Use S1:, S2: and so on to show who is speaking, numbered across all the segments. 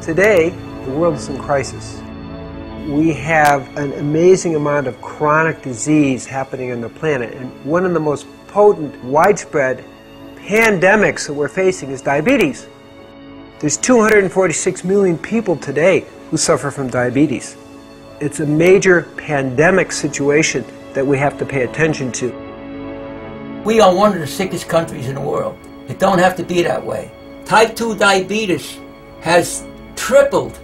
S1: Today, the world is in crisis. We have an amazing amount of chronic disease happening on the planet, and one of the most potent, widespread pandemics that we're facing is diabetes. There's 246 million people today who suffer from diabetes. It's a major pandemic situation that we have to pay attention to.
S2: We are one of the sickest countries in the world. It don't have to be that way. Type 2 diabetes has tripled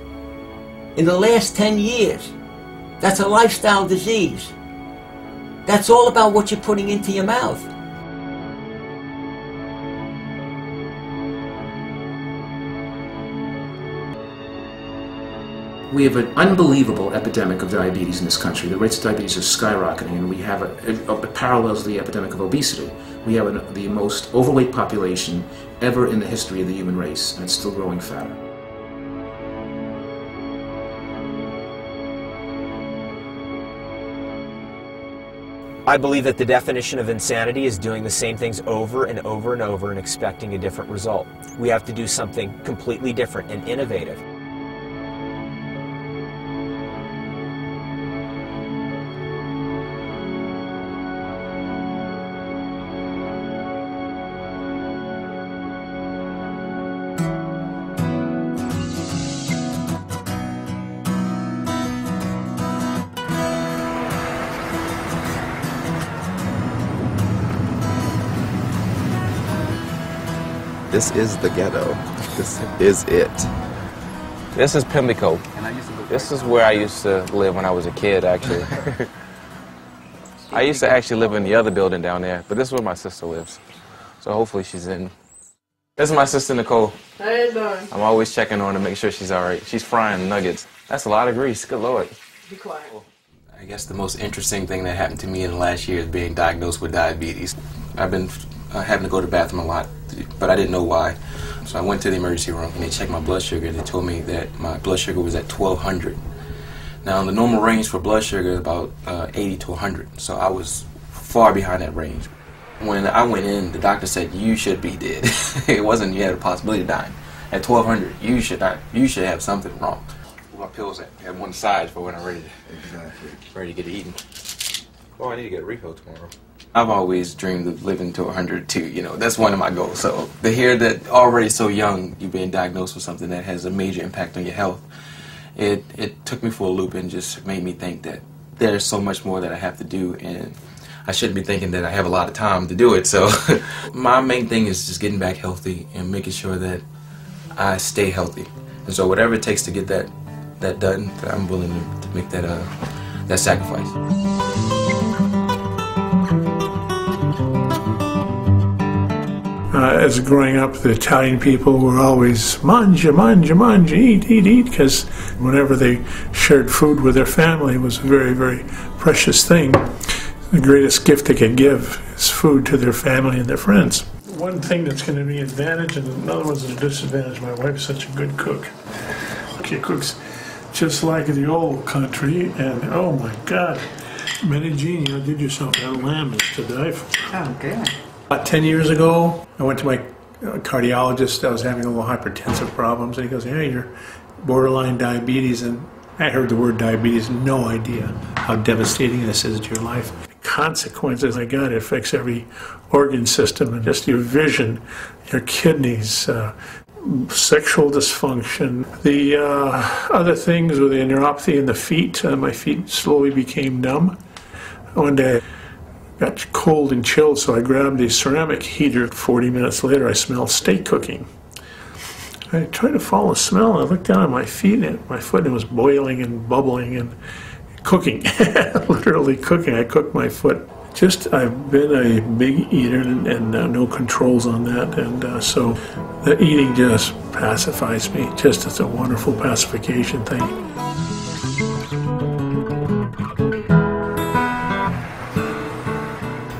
S2: in the last 10 years. That's a lifestyle disease. That's all about what you're putting into your mouth.
S3: We have an unbelievable epidemic of diabetes in this country. The rates of diabetes are skyrocketing, and we have it parallels the epidemic of obesity. We have the most overweight population ever in the history of the human race, and it's still growing fatter.
S4: I believe that the definition of insanity is doing the same things over and over and over and expecting a different result. We have to do something completely different and innovative.
S5: This is the ghetto. This is it.
S6: This is Pimlico. This is where I used to live when I was a kid, actually. I used to actually live in the other building down there, but this is where my sister lives. So hopefully she's in. This is my sister, Nicole.
S7: How you doing?
S6: I'm always checking on her to make sure she's all right. She's frying nuggets. That's a lot of grease. Good Lord.
S7: Be quiet.
S8: I guess the most interesting thing that happened to me in the last year is being diagnosed with diabetes. I've been having to go to the bathroom a lot, but I didn't know why. So I went to the emergency room and they checked my blood sugar. They told me that my blood sugar was at 1200. Now the normal range for blood sugar is about 80 to 100, so I was far behind that range. When I went in, the doctor said, you should be dead. It wasn't you had a possibility of dying. At 1200, you should have something wrong. My pills at one side for when I'm ready to get eaten.
S6: Oh, I need to get a refill tomorrow.
S8: I've always dreamed of living to 100 too, you know, that's one of my goals. So to hear that already so young, you're being diagnosed with something that has a major impact on your health, it took me for a loop and just made me think that there's so much more that I have to do, and I shouldn't be thinking that I have a lot of time to do it. So my main thing is just getting back healthy and making sure that I stay healthy. And so whatever it takes to get that done, I'm willing to make that sacrifice.
S9: As growing up, the Italian people were always mangia, mangia, mangia, eat, because whenever they shared food with their family, it was a very, very precious thing. The greatest gift they could give is food to their family and their friends. One thing that's going to be an advantage, and another one's a disadvantage. My wife's such a good cook. She cooks just like the old country, and oh my God, Medellin, you did yourself, that lamb is to die for.
S7: Oh, good.
S9: About 10 years ago, I went to my cardiologist. I was having a little hypertensive problems, and he goes, hey, you're borderline diabetes. And I heard the word diabetes, no idea how devastating this is to your life. The consequences, my God, it affects every organ system, and just your vision, your kidneys, sexual dysfunction. The other things with the neuropathy in the feet, my feet slowly became numb. One day, got cold and chilled, so I grabbed a ceramic heater. 40 minutes later, I smelled steak cooking. I tried to follow the smell, and I looked down at my feet, and my foot was boiling and bubbling and cooking, literally cooking. I cooked my foot. I've been a big eater and no controls on that, and so the eating just pacifies me. It's a wonderful pacification thing.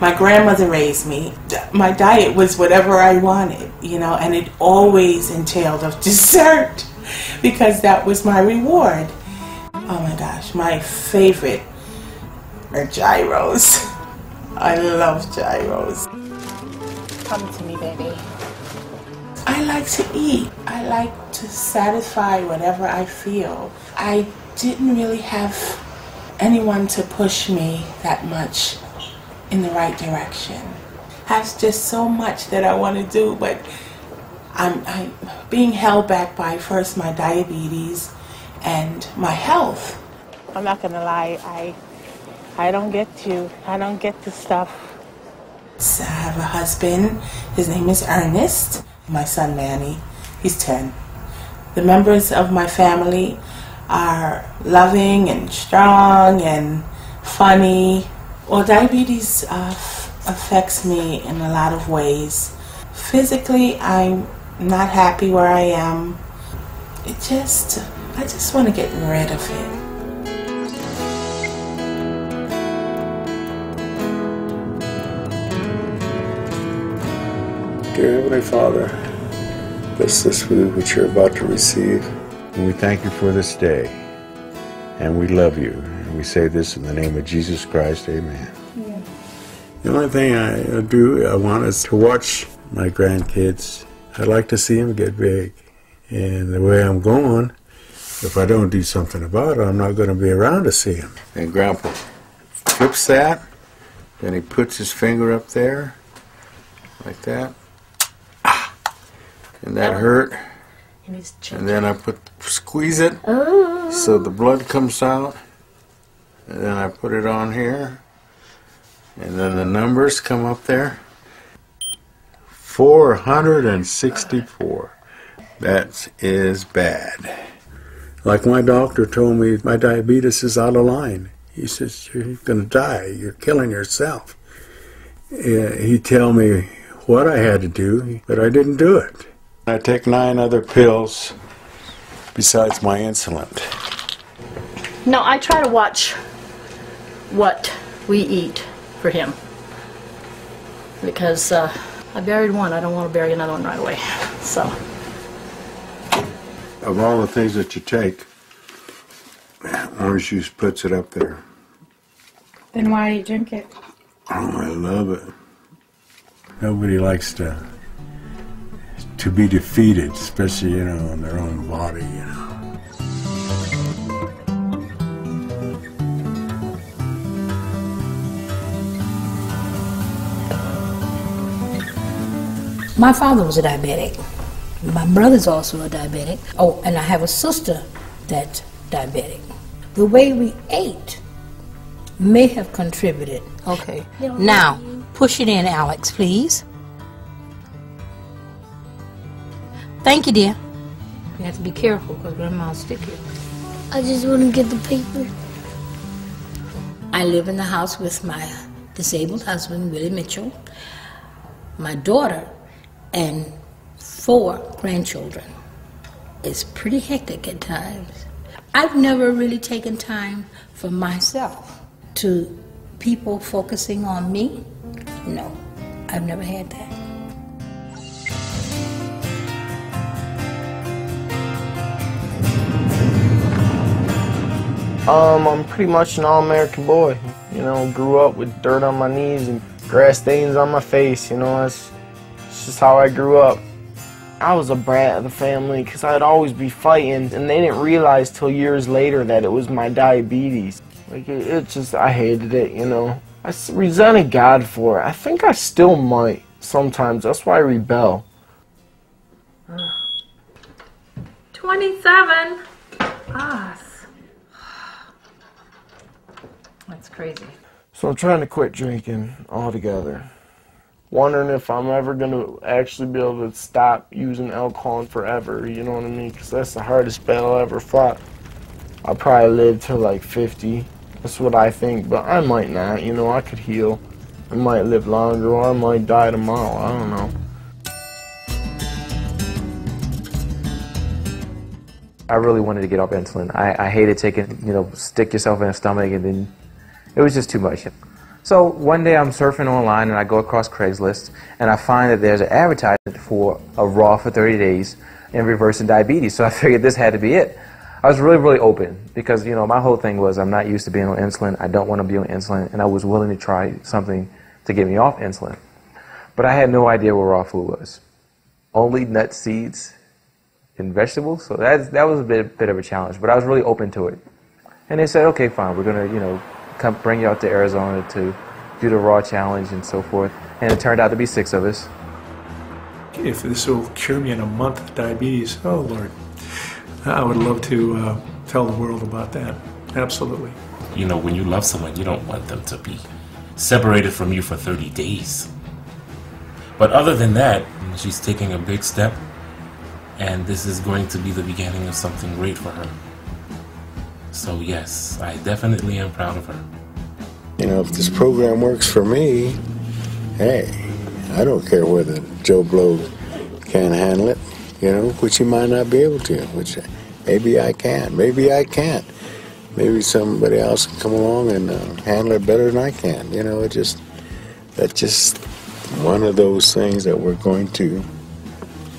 S7: My grandmother raised me. My diet was whatever I wanted, you know, and it always entailed of dessert because that was my reward. Oh my gosh, my favorite are gyros. I love gyros.
S10: Come to me, baby.
S7: I like to eat. I like to satisfy whatever I feel. I didn't really have anyone to push me that much in the right direction. There's just so much that I want to do, but I'm being held back by first my diabetes and my health. I'm not gonna lie, I don't get the stuff. I have a husband, his name is Ernest. My son Manny, he's 10. The members of my family are loving and strong and funny. Well, diabetes affects me in a lot of ways. Physically, I'm not happy where I am. I just want to get rid of it.
S10: Dear Heavenly Father, bless this food which you're about to receive. And we thank you for this day. And we love you. And we say this in the name of Jesus Christ, amen. Yeah. The only thing I want is to watch my grandkids. I'd like to see them get big. And the way I'm going, if I don't do something about it, I'm not going to be around to see them. And Grandpa flips that, then he puts his finger up there, like that. And that hurt. And then I squeeze it so the blood comes out. And then I put it on here. And then the numbers come up there. 464. That is bad. Like my doctor told me, my diabetes is out of line. He says, you're going to die. You're killing yourself. He'd tell me what I had to do, but I didn't do it. I take 9 other pills besides my insulin.
S11: No, I try to watch what we eat for him. Because I buried one, I don't want to bury another one right away. So.
S10: Of all the things that you take, orange juice puts it up there.
S11: Then why do you drink it?
S10: Oh, I love it. Nobody likes to be defeated, especially, you know, in their own body, you know.
S12: My father was a diabetic. My brother's also a diabetic. Oh, and I have a sister that's diabetic. The way we ate may have contributed. Okay. Now, push it in, Alex, please. Thank you, dear. You have to be careful because Grandma's sticky.
S13: I just want to get the paper.
S12: I live in the house with my disabled husband, Willie Mitchell, my daughter, and 4 grandchildren. It's pretty hectic at times. I've never really taken time for myself. To people focusing on me, no, I've never had that.
S14: I'm pretty much an all-American boy. You know, grew up with dirt on my knees and grass stains on my face. You know, it's just how I grew up. I was a brat of the family because I'd always be fighting, and they didn't realize till years later that it was my diabetes. Like, it just, I hated it, you know. I resented God for it. I think I still might sometimes. That's why I rebel.
S11: 27. That's crazy.
S14: So I'm trying to quit drinking altogether. Wondering if I'm ever going to actually be able to stop using alcohol forever, you know what I mean? Because that's the hardest battle I ever fought. I'll probably live till like 50. That's what I think, but I might not, you know, I could heal. I might live longer, or I might die tomorrow, I don't know.
S15: I really wanted to get off insulin. I hated taking, you know, stick yourself in the stomach, and then it was just too much. So one day I'm surfing online and I go across Craigslist and I find that there's an advertisement for a raw for 30 days in reversing diabetes. So I figured this had to be it. I was really open because, you know, my whole thing was I'm not used to being on insulin. I don't want to be on insulin, and I was willing to try something to get me off insulin. But I had no idea what raw food was. only nuts, seeds, and vegetables. So that was a bit of a challenge, but I was really open to it. And they said, okay, fine, we're going to, come bring you out to Arizona to do the raw challenge and so forth. And it turned out to be 6 of us.
S9: If this will cure me in a month of diabetes, oh Lord, I would love to tell the world about that. Absolutely.
S16: When you love someone, you don't want them to be separated from you for 30 days. But other than that, she's taking a big step, and this is going to be the beginning of something great for her. So yes, I definitely am proud of her.
S10: If this program works for me, hey, I don't care whether Joe Blow can't handle it, which he might not be able to, which maybe I can, maybe I can't. Maybe somebody else can come along and handle it better than I can. That's just one of those things that we're going to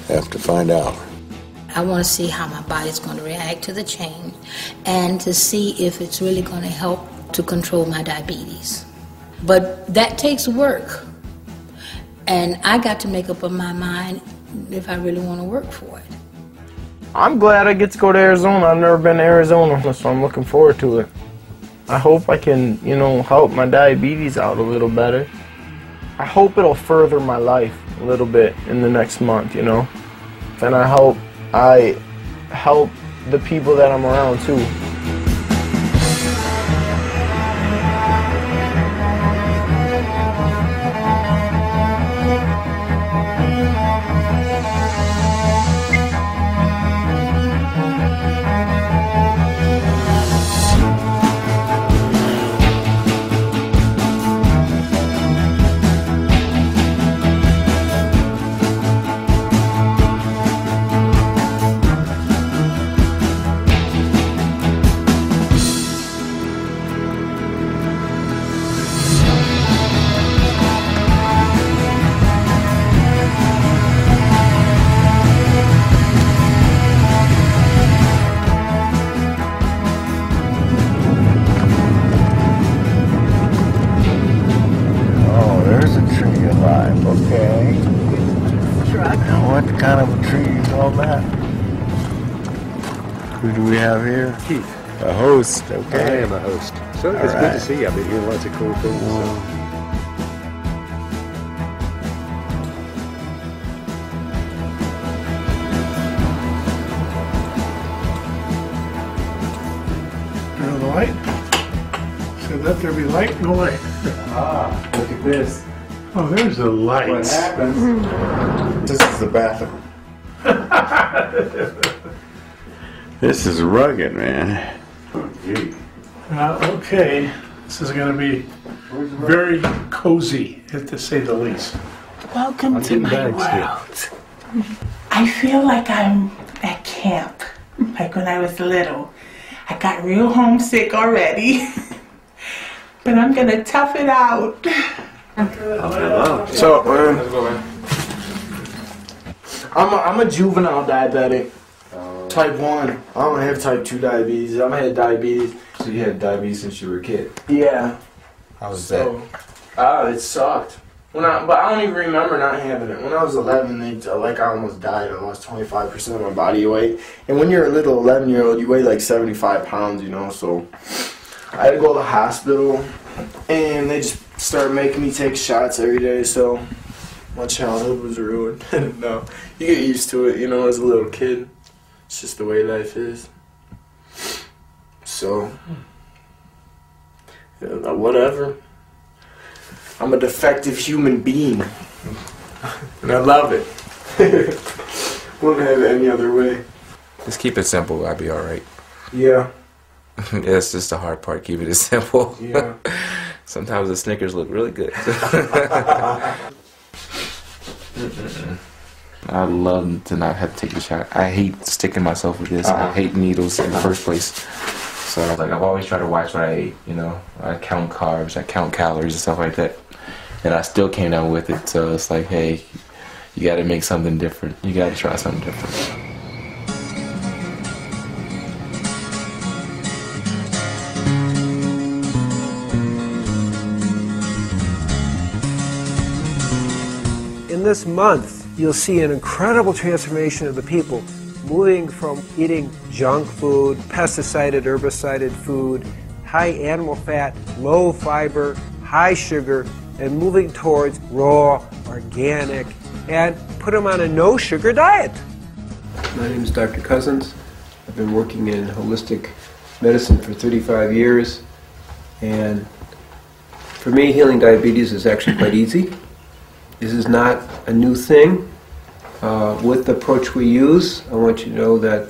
S10: have to find out.
S12: I want to see how my body's going to react to the change and to see if it's really going to help to control my diabetes. But that takes work. And I got to make up my mind if I really want to work for it.
S14: I'm glad I get to go to Arizona. I've never been to Arizona, so I'm looking forward to it. I hope I can, help my diabetes out a little better. I hope it'll further my life a little bit in the next month, And I hope I help the people that I'm around too.
S10: Who do we have here?
S17: Keith.
S10: A host, okay.
S17: I am a host. So it's good to see you. I've been hearing lots of cool things.
S9: Turn on the light. So let there be light, no light.
S10: Look at this.
S9: Oh, there's the light.
S10: What happens? This is the bathroom. This is rugged, man.
S9: Okay, this is going to be very cozy, to say the least.
S7: Welcome to my world. I feel like I'm at camp, like when I was little. I got real homesick already, but I'm going to tough it out.
S14: So, I'm a juvenile diabetic. Type 1. I don't have type 2 diabetes. I've had diabetes.
S8: So you had diabetes since you were a kid?
S14: Yeah.
S8: How was that?
S14: It sucked. But I don't even remember not having it. When I was 11, I almost died. I lost 25% of my body weight. And when you're a little 11-year-old, you weigh like 75 pounds, so I had to go to the hospital, and they just started making me take shots every day, so my childhood was ruined. No, you get used to it, as a little kid. It's just the way life is. So, whatever. I'm a defective human being. And I love it. Wouldn't have it any other way.
S6: Just keep it simple, I'll be alright.
S14: Yeah.
S6: That's just the hard part, keep it simple.
S14: Yeah.
S6: Sometimes the Snickers look really good. I love to not have to take the shot. I hate sticking myself with this. I hate needles in the first place. So I've always tried to watch what I ate, I count carbs, I count calories and stuff like that. And I still came down with it, so it's like, hey, you gotta make something different. You gotta try something different.
S1: In this month, you'll see an incredible transformation of the people, moving from eating junk food, pesticided, herbicided food, high animal fat, low fiber, high sugar, and moving towards raw, organic, and put them on a no-sugar diet. My name is Dr. Cousins. I've been working in holistic medicine for 35 years, and for me, healing diabetes is actually quite easy. This is not a new thing. With the approach we use, I want you to know that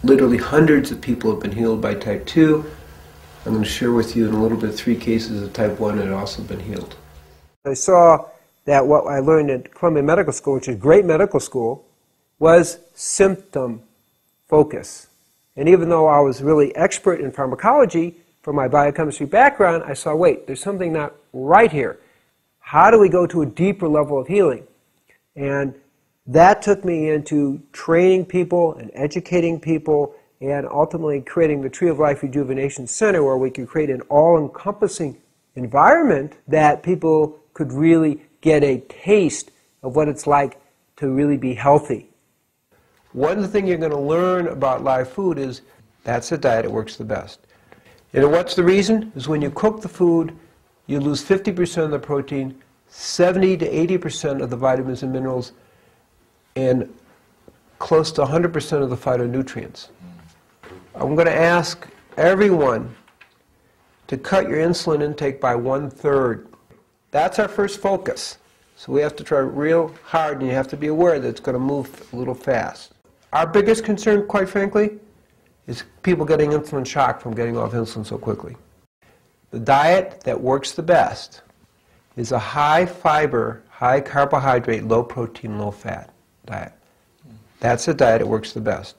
S1: literally hundreds of people have been healed by type 2. I'm going to share with you in a little bit 3 cases of type 1 that have also been healed. I saw that what I learned at Columbia Medical School, which is a great medical school, was symptom focus. And even though I was really expert in pharmacology, from my biochemistry background, I saw, wait, there's something not right here. How do we go to a deeper level of healing? And that took me into training people and educating people and ultimately creating the Tree of Life Rejuvenation Center, where we could create an all-encompassing environment that people could really get a taste of what it's like to really be healthy. One thing you're going to learn about live food is that's the diet that works the best. And what's the reason? Is when you cook the food, you lose 50% of the protein, 70 to 80% of the vitamins and minerals, and close to 100% of the phytonutrients. I'm going to ask everyone to cut your insulin intake by 1/3. That's our first focus. So we have to try real hard, and you have to be aware that it's going to move a little fast. Our biggest concern, quite frankly, is people getting insulin shock from getting off insulin so quickly. The diet that works the best is a high fiber, high carbohydrate, low protein, low fat diet. That's the diet that works the best.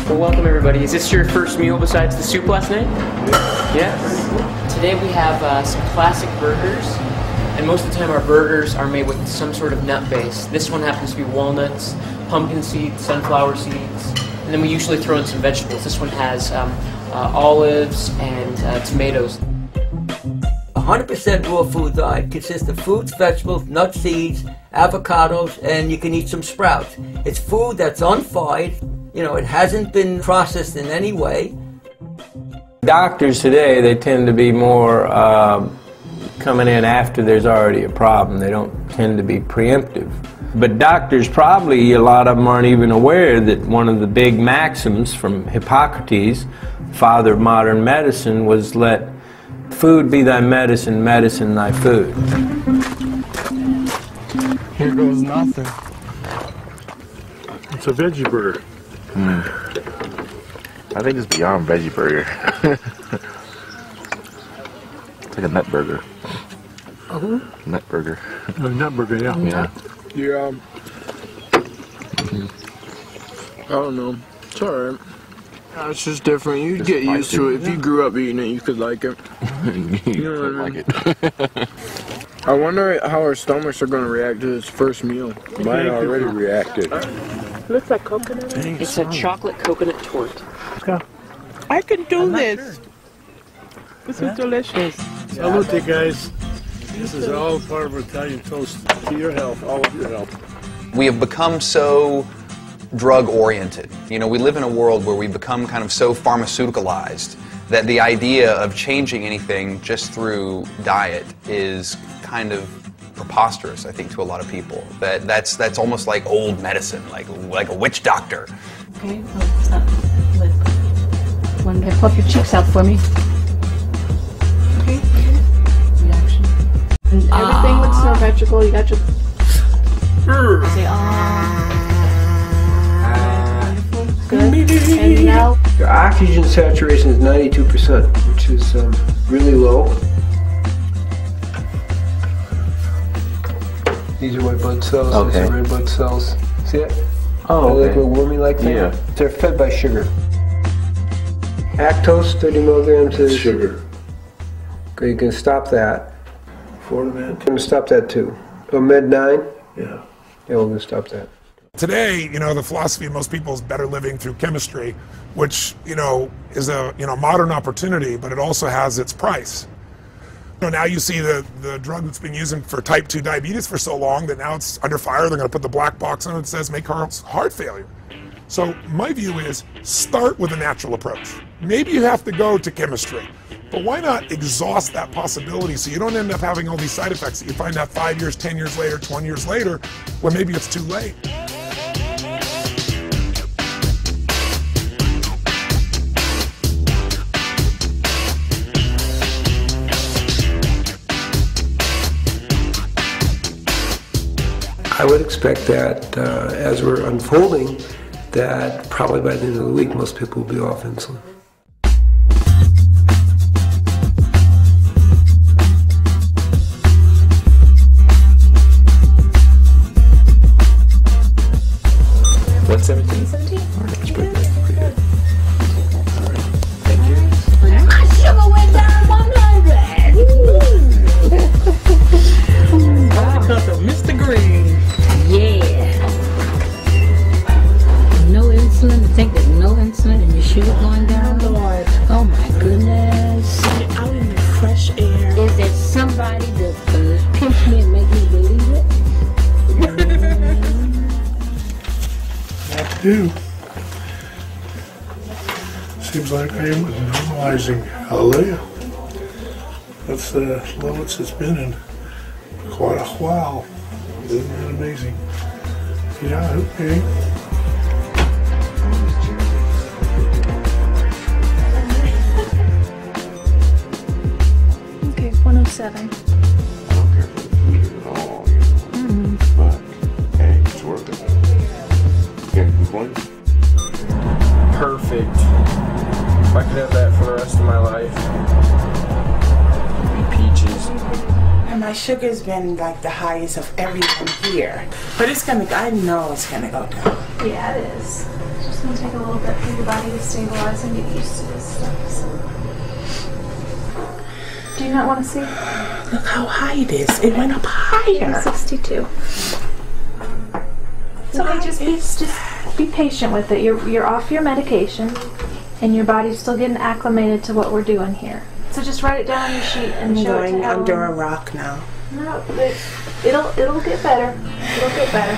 S18: Welcome everybody. Is this your first meal besides the soup last night? Yes. Today we have some classic burgers, and most of the time our burgers are made with some sort of nut base. This one happens to be walnuts, pumpkin seeds, sunflower seeds, and then we usually throw in some vegetables. This one has olives and tomatoes.
S2: 100% raw food diet consists of fruits, vegetables, nuts, seeds, avocados, and you can eat some sprouts. It's food that's unfried. You know, it hasn't been processed in any way.
S19: Doctors today, they tend to be more coming in after there's already a problem. They don't tend to be preemptive. But doctors probably, a lot of them aren't even aware that one of the big maxims from Hippocrates, father of modern medicine, was let food be thy medicine, medicine thy food.
S14: Here goes nothing.
S17: It's a veggie burger.
S5: I think it's beyond veggie burger. It's like a nut burger. Nut burger.
S17: A nut burger, yeah.
S14: Yeah. I don't know. It's alright. It's just different. You get used to it. If you grew up eating it, you could like it. You know what I mean? I wonder how our stomachs are going to react to this first meal.
S17: Mine already reacted.
S18: Looks like coconut. It's a chocolate coconut torte.
S7: I can do this. This is delicious.
S17: Salute, guys. This is all part of Italian toast. To your health, all of your health.
S20: We have become so drug-oriented. You know, we live in a world where we've become kind of so pharmaceuticalized that the idea of changing anything just through diet is kind of preposterous, I think, to a lot of people. That's almost like old medicine, like a witch doctor.
S11: Okay, want to puff your cheeks out for me? Okay. Reaction. And everything looks symmetrical. You got your. Say wonderful. Good. And now.
S1: Your oxygen saturation is 92%, which is really low. These are white blood cells,
S19: Okay.
S1: these are red blood cells. See it?
S19: Oh,
S1: They look
S19: okay.
S1: a little wormy like that?
S19: Yeah.
S1: They're fed by sugar. Lactose, 30 milligrams is
S9: Sugar.
S1: Okay, you can stop that.
S9: Fortimed.
S1: I'm going to stop that too. Oh, Med 9?
S9: Yeah.
S1: Yeah, we're going to stop that.
S21: Today, the philosophy of most people is better living through chemistry, which, is a, modern opportunity, but it also has its price. Now you see the drug that's been using for type 2 diabetes for so long that now it's under fire. They're going to put the black box on it that says make heart failure. So my view is start with a natural approach. Maybe you have to go to chemistry, but why not exhaust that possibility so you don't end up having all these side effects that you find out 5 years, 10 years later, 20 years later, when maybe it's too late.
S1: I would expect that as we're unfolding, that probably by the end of the week, most people will be off insulin.
S6: What's 17?
S11: 17.
S6: That's pretty good. Pretty good.
S12: My sugar went down 100.
S7: Because of Mr. Green.
S12: Yeah. No insulin. To think that no insulin and your sugar going down.
S7: Lord.
S12: Oh my goodness.
S7: Out in the fresh air.
S12: Is there somebody that pinch me and make me believe it?
S9: I do. Seems like I am normalizing. Hallelujah. That's the lowest it's been in quite a while. Isn't that amazing? Yeah, okay.
S11: Okay, 107.
S10: But, hey, it's worth it. Can't complain.
S19: Perfect. If I could have that for the rest of my life, it'd be peaches.
S7: And my sugar's been like the highest of everyone here. But it's gonna, I know it's gonna go down.
S11: Yeah, it is. It's just going to take a little bit for your body to stabilize and get used to this stuff. So. Do you not want to see?
S7: Look how high it is. It went up higher.
S11: 62. So just be patient with it. You're off your medication, and your body's still getting acclimated to what we're doing here. So just write it down on your sheet and
S7: I'm
S11: show it to
S7: going
S11: Ellen.
S7: under a rock now.
S11: No, it'll get better. It'll get better.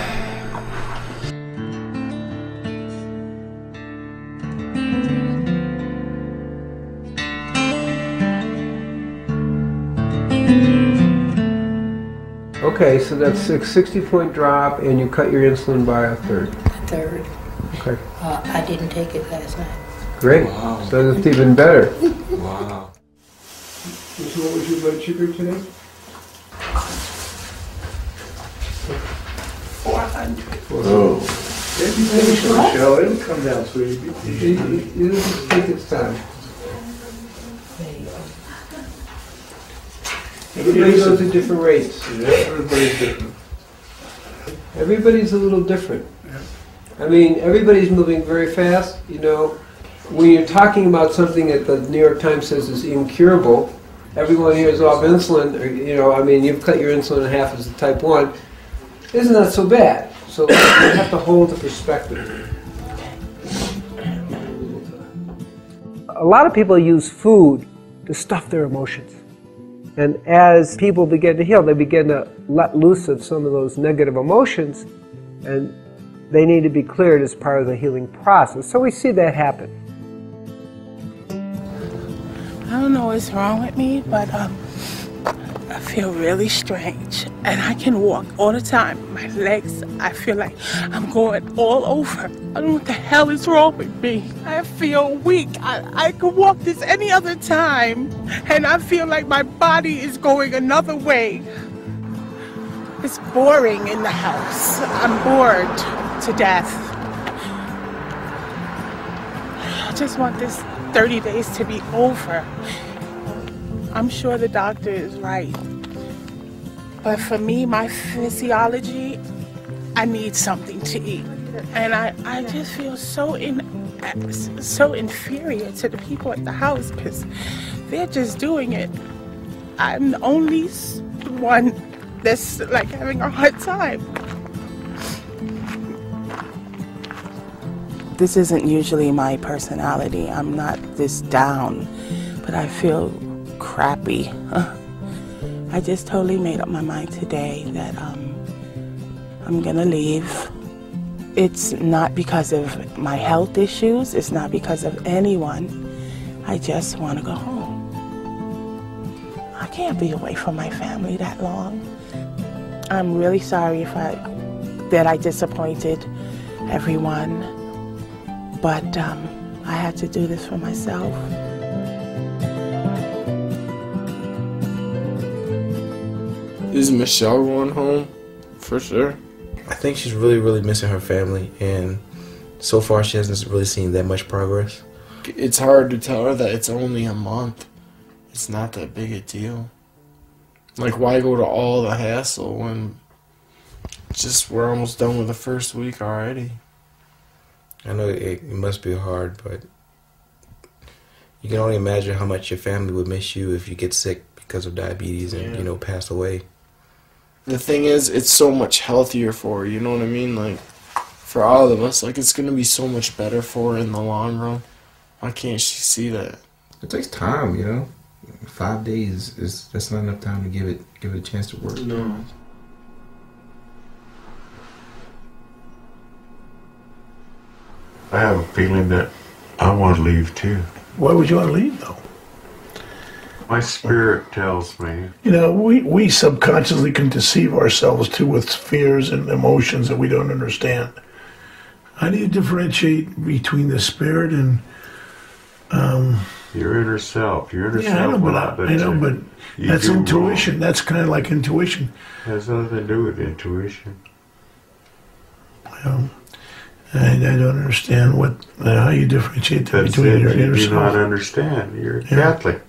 S1: Okay, so that's a 60-point drop, and you cut your insulin by a third.
S12: A third.
S1: Okay,
S12: I didn't take it last night.
S1: great.
S19: Wow.
S1: So that's even better.
S19: Wow.
S1: What was your blood sugar today?
S7: 400.
S10: Oh.
S9: If you finish the show, it'll come down, sweetie.
S1: It'll just take its time. Everybody goes at different rates.
S9: Yeah, everybody's different.
S1: Everybody's a little different. I mean, everybody's moving very fast. When you're talking about something that the New York Times says is incurable, everyone here is off insulin, you've cut your insulin in half as a type 1. Isn't that so bad? So you have to hold the perspective. A lot of people use food to stuff their emotions. And as people begin to heal, they begin to let loose of some of those negative emotions, and they need to be cleared as part of the healing process. So we see that happen.
S7: I don't know what's wrong with me, but I feel really strange. And I can walk all the time. My legs, I feel like I'm going all over. I don't know what the hell is wrong with me. I feel weak. I could walk this any other time. And I feel like my body is going another way. It's boring in the house. I'm bored to death. I just want this 30 days to be over. I'm sure the doctor is right. But for me, my physiology, I need something to eat. And I just feel so inferior to the people at the house because they're just doing it. I'm the only one that's like having a hard time. This isn't usually my personality. I'm not this down, but I feel crappy. I just totally made up my mind today that I'm gonna leave. It's not because of my health issues. It's not because of anyone. I just want to go home. I can't be away from my family that long. I'm really sorry that I disappointed everyone, but I had to do this for myself.
S3: Is Michelle going home? For sure.
S22: I think she's really missing her family, and so far she hasn't really seen that much progress.
S3: It's hard to tell her that it's only a month. It's not that big a deal. Like, why go to all the hassle when we're almost done with the first week already?
S22: I know it must be hard, but you can only imagine how much your family would miss you if you get sick because of diabetes and, you know, pass away.
S3: The thing is, it's so much healthier for her, you know what I mean? Like, for all of us, like, it's going to be so much better for her in the long run. Why can't she see that?
S22: It takes time, you know? 5 days, that's not enough time to give it a chance to work.
S3: No.
S10: I have a feeling that I want to leave too.
S9: Why would you want to leave, though?
S10: My spirit tells me.
S9: You know, we subconsciously can deceive ourselves too with fears and emotions that we don't understand. I need to differentiate between the spirit and
S10: your inner self. Your inner
S9: yeah,
S10: self.
S9: I know, but that's intuition.
S10: Wrong.
S9: That's kind of like intuition.
S10: It has nothing to do with intuition.
S9: Well, I don't understand how you differentiate between your inner
S10: You
S9: self.
S10: do not understand. You're a Catholic.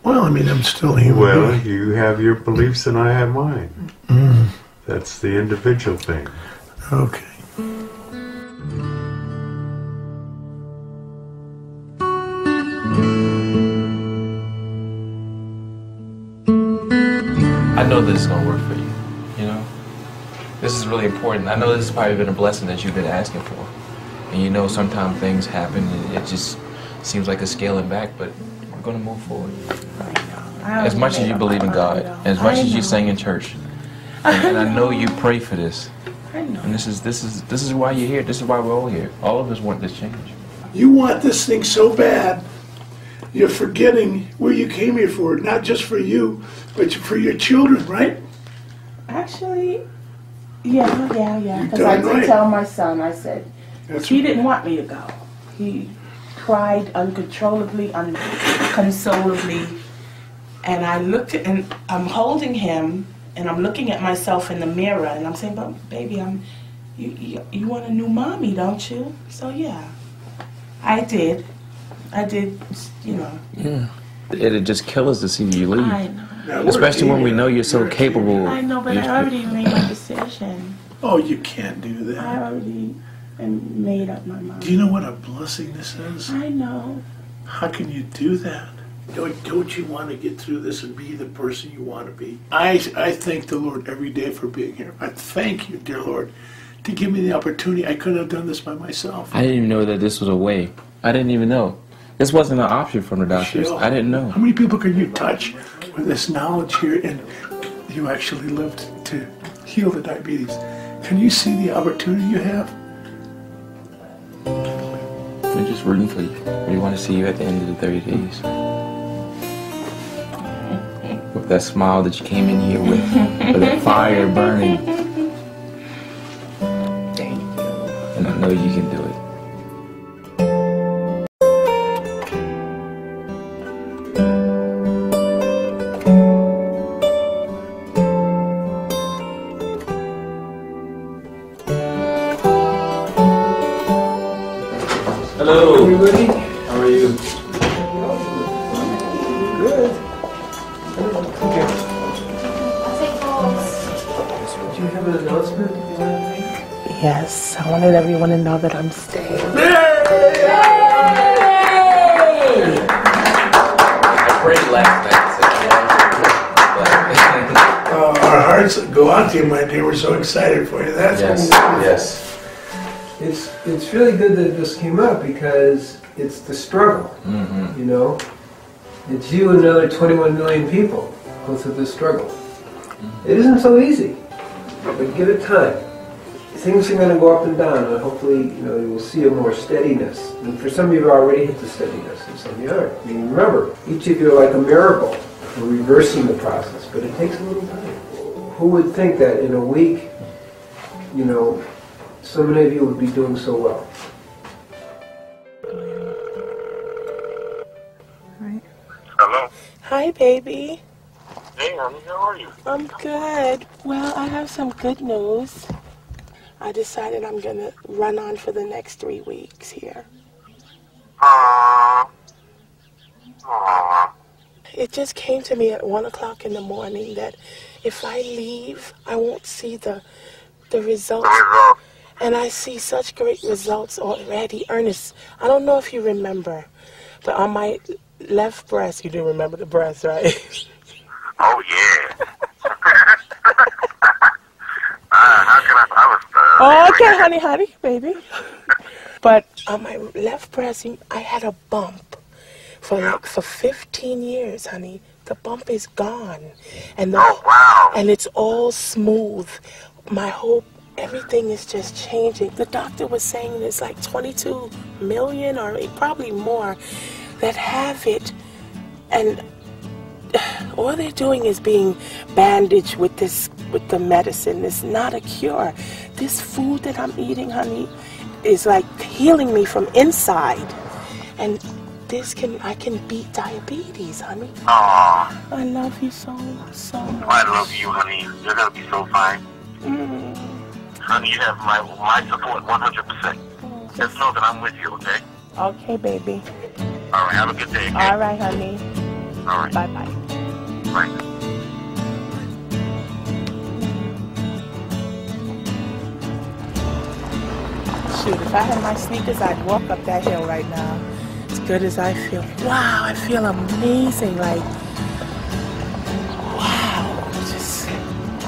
S9: Well, I mean, I'm still a human
S10: Well,
S9: being.
S10: you have your beliefs and I have mine.
S9: Mm.
S10: That's the individual thing.
S9: Okay.
S6: I know this is going to work for you, you know? This is really important. I know this has probably been a blessing that you've been asking for. And you know sometimes things happen and it just seems like a scaling back, but we're going to move forward. As much as you believe in God, as much as you sing in church, and I know you pray for this. And this is why you're here. This is why we're all here. All of us want this change.
S9: You want this thing so bad, you're forgetting where you came here for, not just for you, but for your children, right?
S7: Actually, yeah. Because
S9: You're
S7: I
S9: done
S7: did
S9: right.
S7: tell my son, I said,
S9: That's
S7: he didn't want me to go. He cried uncontrollably, unconsolably. And I looked at, and I'm holding him, and I'm looking at myself in the mirror, and I'm saying, but baby, you want a new mommy, don't you? So yeah, I did, you know.
S6: Yeah. It'd just kill us to see you leave.
S7: I know.
S6: Especially when we know you're so capable.
S7: I know, but I already made my decision.
S9: Oh, you can't do that.
S7: I already made up my mind.
S9: Do you know what a blessing this is?
S7: I know.
S9: How can you do that? Don't you want to get through this and be the person you want to be? I thank the Lord every day for being here. I thank you, dear Lord, to give me the opportunity. I couldn't have done this by myself.
S6: I didn't even know that this was a way. I didn't even know. This wasn't an option from the doctors.
S9: Sure.
S6: I didn't know.
S9: How many people can you touch with this knowledge here and you actually lived to heal the diabetes? Can you see the opportunity you have?
S6: We're just rooting for you. We want to see you at the end of the 30 days. With that smile that you came in here with the fire burning.
S7: Thank you.
S6: And I know you can do it. Hello.
S9: Everybody?
S6: How are you?
S9: Good.
S11: I'll take those.
S1: announcement?
S7: Yes, I wanted everyone to know that I'm staying.
S8: I prayed last night.
S9: Our hearts go out to you, my dear. We're so excited for you. That's
S8: yes.
S1: It's really good that this came up because it's the struggle. You know, it's you and another 21 million people go through this struggle. It isn't so easy, but give it time. Things are going to go up and down, and hopefully, you know, you will see a more steadiness. And for some of you, already hit the steadiness, and some of you aren't. I mean, remember, each of you are like a miracle for reversing the process, but it takes a little time. Who would think that in a week, you know, so many of you would be doing so well?
S4: Hello.
S7: Hi, baby.
S4: Hey, honey, how are you?
S7: I'm good. Well, I have some good news. I decided I'm going to run on for the next 3 weeks here. It just came to me at 1 o'clock in the morning that if I leave, I won't see the results. And I see such great results already. Ernest, I don't know if you remember, but on my left breast, you do remember the breast, right?
S4: Oh, yeah. How can I was
S7: Oh, okay, honey, baby. But on my left breast, I had a bump for 15 years, honey. The bump is gone, and and it's all smooth. Everything is just changing. The doctor was saying there's like 22 million or probably more that have it, and all they're doing is being bandaged with the medicine. It's not a cure. This food that I'm eating, honey, is like healing me from inside, and I can beat diabetes, honey.
S4: Aw.
S7: I love you so much.
S4: I love you, honey. You're gonna be so fine. Honey, you have my support 100%. Just know that I'm with you, okay?
S7: Okay, baby.
S4: All right, have a good day, okay?
S7: All right, honey.
S4: All right.
S7: Bye-bye.
S4: Bye.
S7: Shoot, if I had my sneakers, I'd walk up that hill right now. As good as I feel. Wow, I feel amazing. Like, wow. Just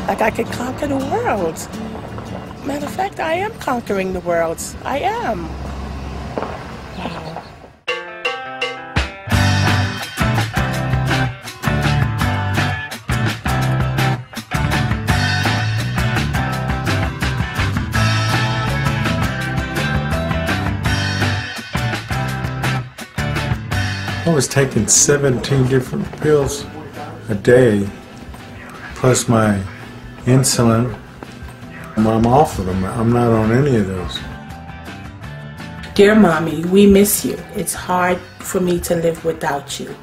S7: like I could conquer the world. Matter of fact, I am conquering the world. I am. Wow.
S10: I was taking 17 different pills a day, plus my insulin. I'm off of them. I'm not on any of those.
S7: Dear Mommy, we miss you. It's hard for me to live without you.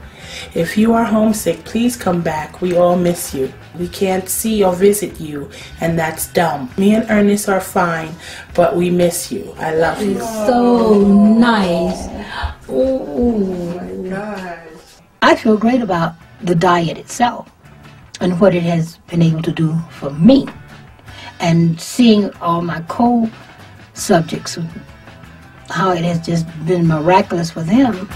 S7: If you are homesick, please come back. We all miss you. We can't see or visit you, and that's dumb. Me and Ernest are fine, but we miss you. I love you.
S12: It's so nice. Oh my God. I feel great about the diet itself and what it has been able to do for me. And seeing all my co-subjects, how it has just been miraculous for them.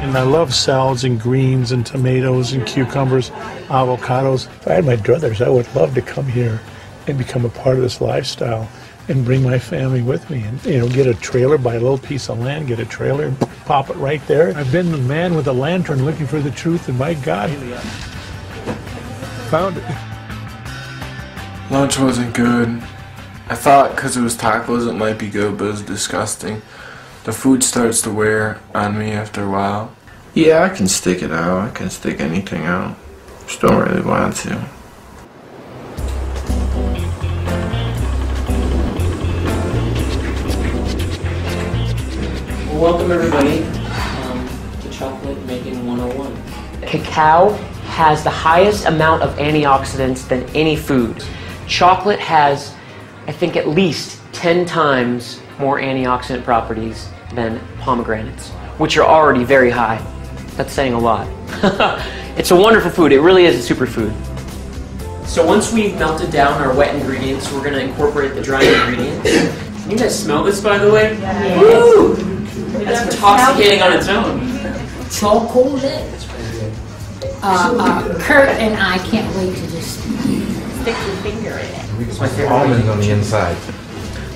S9: And I love salads and greens and tomatoes and cucumbers, avocados. If I had my druthers, I would love to come here and become a part of this lifestyle and bring my family with me and, you know, get a trailer, buy a little piece of land, get a trailer, and pop it right there. I've been the man with a lantern looking for the truth, and my God, found it.
S3: Lunch wasn't good. I thought because it was tacos it might be good, but it was disgusting. The food starts to wear on me after a while. Yeah, I can stick it out. I can stick anything out. Just don't really want to.
S18: Welcome everybody to Chocolate Making 101. Cacao has the highest amount of antioxidants than any food. Chocolate has I think at least 10 times more antioxidant properties than pomegranates, which are already very high. That's saying a lot. It's a wonderful food. It really is a superfood. So once we've melted down our wet ingredients, we're going to incorporate the dry ingredients. You guys smell this, by the way?
S12: Yes.
S18: Woo! That's intoxicating on its own.
S12: Chocolate. Kurt and I can't wait to just stick your finger in it.
S8: It's my favorite. Almonds on the inside.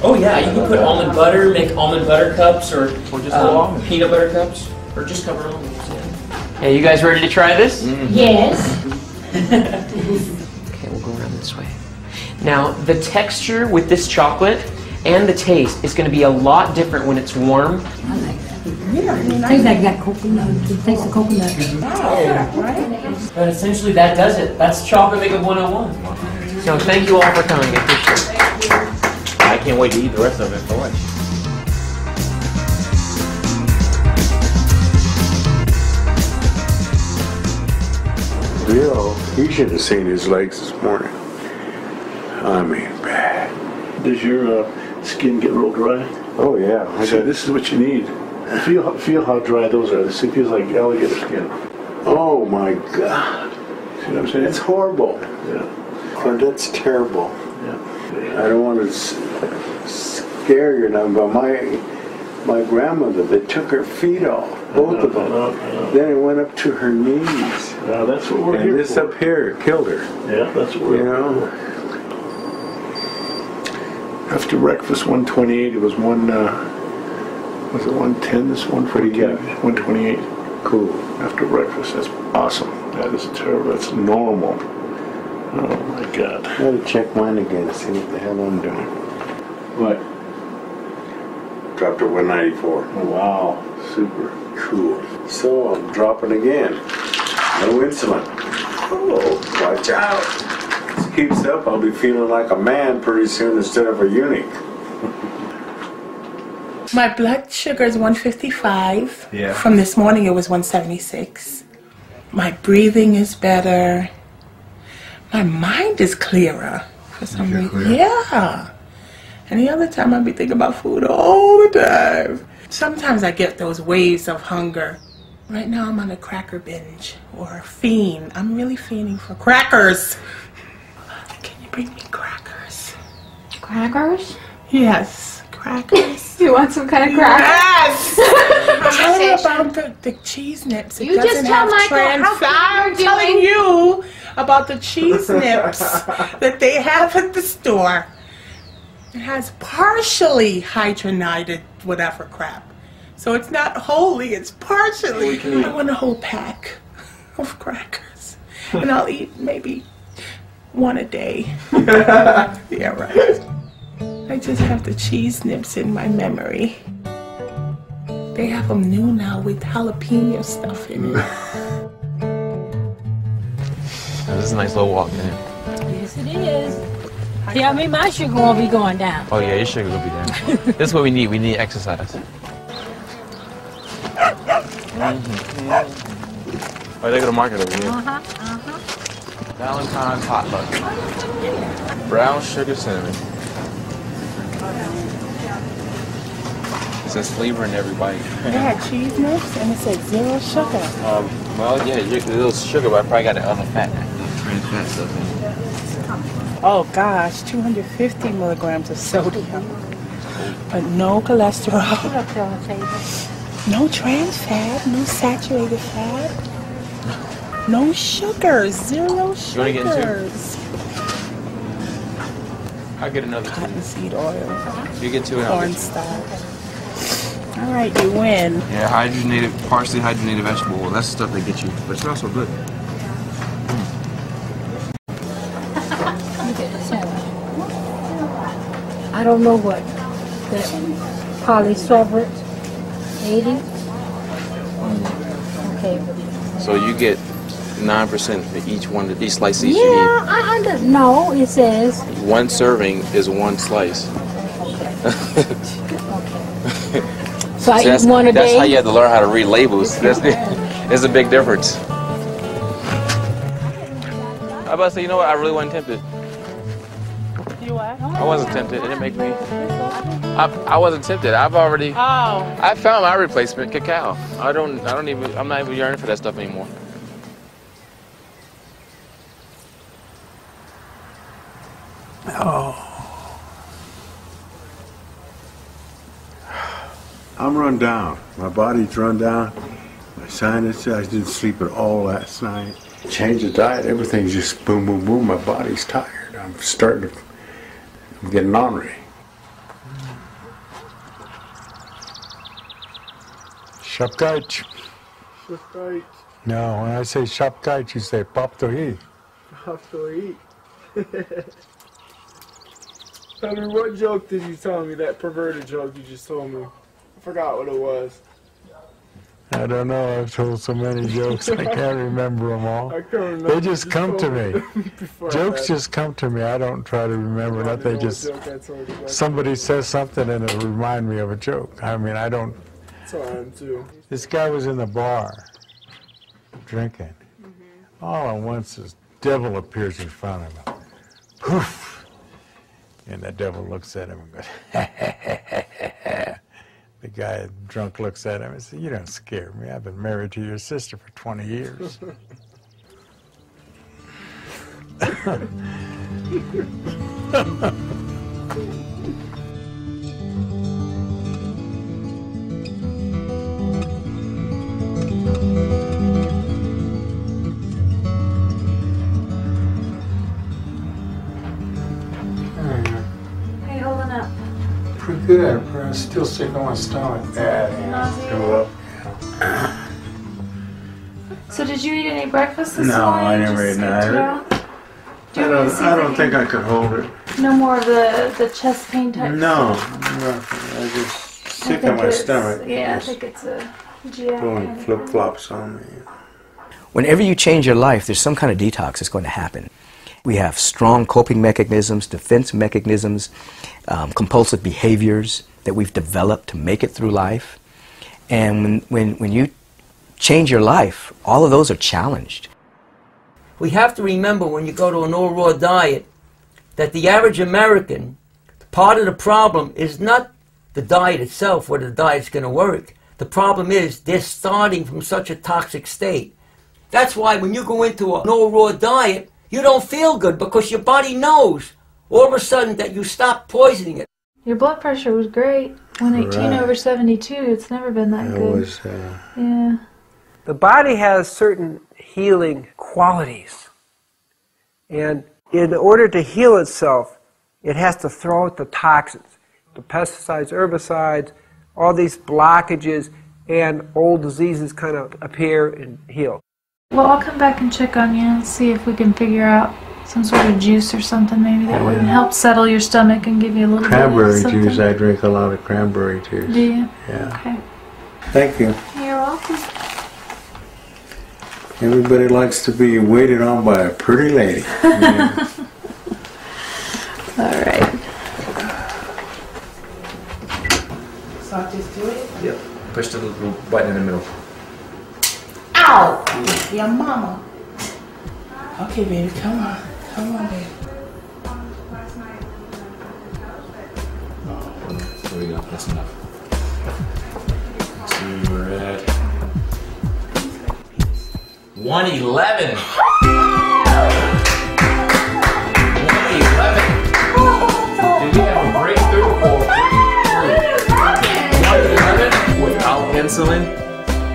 S18: Oh yeah, you can put almond butter, make almond butter cups, or
S8: just
S18: peanut butter cups, or just cover almonds. Yeah. Hey, you guys ready to try this?
S12: Yes.
S18: Okay, we'll go around this way. Now, the texture with this chocolate and the taste is going to be a lot different when it's warm.
S12: I like that. It tastes like that coconut. It tastes like coconut.
S18: But essentially, that does it. That's chocolate makeup 101. So thank you all for coming. I appreciate it.
S16: I can't wait to eat the rest of it for lunch.
S10: Bill, he should have seen his legs this morning. I mean, bad.
S17: Does your skin get real dry?
S10: Oh yeah.
S17: So this is what you need. Feel how dry those are. This feels like alligator skin.
S10: Oh my God.
S17: See what I'm saying?
S10: It's horrible.
S17: Yeah.
S10: Oh, that's terrible.
S17: Yeah.
S10: I don't want to scare you now, but my grandmother, they took her feet off, both of them. Then it went up to her knees.
S17: That's what we're here
S10: and this
S17: for.
S10: up here killed her.
S17: Yeah, that's what we're here for. After breakfast, 128. It was was it 110? This 142? 128.
S10: Cool.
S17: After breakfast, that's awesome. That is terrible. That's normal. Oh my God.
S10: I gotta check mine again, see what the hell I'm doing.
S17: What?
S10: Dropped to 194.
S17: Oh, wow. Super.
S10: Cool. So I'm dropping again. No insulin. Oh, watch out. This keeps up, I'll be feeling like a man pretty soon instead of a eunuch.
S7: My blood sugar is 155.
S10: Yeah.
S7: From this morning it was 176. My breathing is better. My mind is clearer for some reason. Yeah. Any other time I'd be thinking about food all the time. Sometimes I get those waves of hunger. Right now I'm on a cracker binge or a fiend. I'm really fiending for crackers. Can you bring me crackers?
S11: Crackers?
S7: Yes, crackers.
S11: You want some kind of crackers?
S7: Yes! Tell me about the cheese nips. It
S11: You just
S7: doesn't
S11: tell
S7: have
S11: Michael
S7: trans
S11: how
S7: I'm
S11: you're
S7: telling
S11: doing.
S7: you about the cheese nips that they have at the store. It has partially hydrogenated whatever crap. So it's not wholly, it's partially. I want a whole pack of crackers. And I'll eat maybe one a day. Yeah, right. I just have the cheese nips in my memory. They have them new now with jalapeno stuff in it.
S6: This is a nice little walk, man.
S12: Yes, it is. Tell me my sugar won't be going down.
S6: Oh yeah, your sugar will be down. This is what we need. We need exercise. Oh, they go to market over here. Valentine's potluck. Brown sugar cinnamon. It says flavor in every bite.
S7: They had cheese nips and it said 0 sugar.
S6: Well, yeah, a little sugar, but I probably got the other fat. Trans fat stuff in it.
S7: Oh gosh, 250 milligrams of sodium. But no cholesterol. No trans fat, no saturated fat. No sugars, 0 sugars.
S6: You want to get in two? I'll get another two.
S7: Cottonseed oil.
S6: You get two and I'll get two.
S7: Cornstarch. All right, you win.
S6: Yeah, hydrogenated, partially hydrogenated vegetable oil. That's the stuff they get you, but it's also good.
S12: I don't know what. That polysorbate 80. Okay.
S6: So you get 9% for each one, each slice each you
S12: Yeah, I don't know. It says.
S6: eat. One serving is one slice.
S12: So I eat one a day.
S6: That's how you have to learn how to read labels. There's a big difference. I was about to say, you know what? I really wasn't tempted.
S7: You what?
S6: I wasn't tempted. It didn't make me. I wasn't tempted. I've already.
S7: Oh.
S6: I found my replacement, cacao. I'm not even yearning for that stuff anymore.
S10: Oh. I'm run down. My body's run down. My sinus, I didn't sleep at all last night. Change the diet, everything's just boom, boom, boom. My body's tired. I'm getting ornery. Shapkaj.
S9: Shapkaj.
S10: No, when I say shapkaj, you say paptohi.
S9: Paptohi. Henry, what joke did you tell me? That perverted joke you just told me. I forgot what it was.
S10: I don't know. I've told so many jokes. I can't remember them all.
S9: I can't remember.
S10: They just come to me. Jokes just come to me. I don't try to remember that. They just somebody says something and it'll remind me of a joke. I mean, I don't.
S9: That's how I am too.
S10: This guy was in the bar drinking. All at once, this devil appears in front of him. Poof! And the devil looks at him and goes, The guy drunk looks at him and says, "You don't scare me. I've been married to your sister for 20 years.
S11: Hey, holding up.
S10: Pretty good. I'm still sick on my stomach.
S11: So did you eat any breakfast this
S10: No,
S11: morning?
S10: I never ate
S11: none.
S10: I don't think I could hold it.
S11: No more of the chest pain type
S10: No,
S11: stuff?
S10: nothing. I just sick on my stomach.
S11: Yeah, I think it's a GI.
S10: Pulling flip-flops on me.
S13: Whenever you change your life, there's some kind of detox that's going to happen. We have strong coping mechanisms, defense mechanisms, compulsive behaviors that we've developed to make it through life. And when you change your life, all of those are challenged.
S2: We have to remember when you go to an all-raw diet that the average American, part of the problem is not the diet itself, whether the diet's going to work. The problem is they're starting from such a toxic state. That's why when you go into an all-raw diet, you don't feel good because your body knows all of a sudden that you stop poisoning it.
S11: Your blood pressure was great. 118
S1: Right.
S11: over 72. It's never been that good. Yeah.
S1: The body has certain healing qualities. And in order to heal itself, it has to throw out the toxins, the pesticides, herbicides, all these blockages, and old diseases kind of appear and heal.
S11: Well, I'll come back and check on you and see if we can figure out some sort of juice or something maybe that would help settle your stomach and give you a little
S10: Cranberry
S11: bit of something.
S10: juice. I drink a lot of cranberry juice.
S11: Do you?
S10: Yeah.
S11: Okay.
S10: Thank you.
S11: You're welcome.
S10: Everybody likes to be waited on by a pretty lady. Yeah.
S11: All right.
S8: So I just do it? Yep. Push the little button in the middle.
S7: Ow! Your mama. Okay, baby, come on. Come on, baby.
S8: There we go. That's enough. So we're at 111. 111. Did we have a breakthrough or 111 without insulin?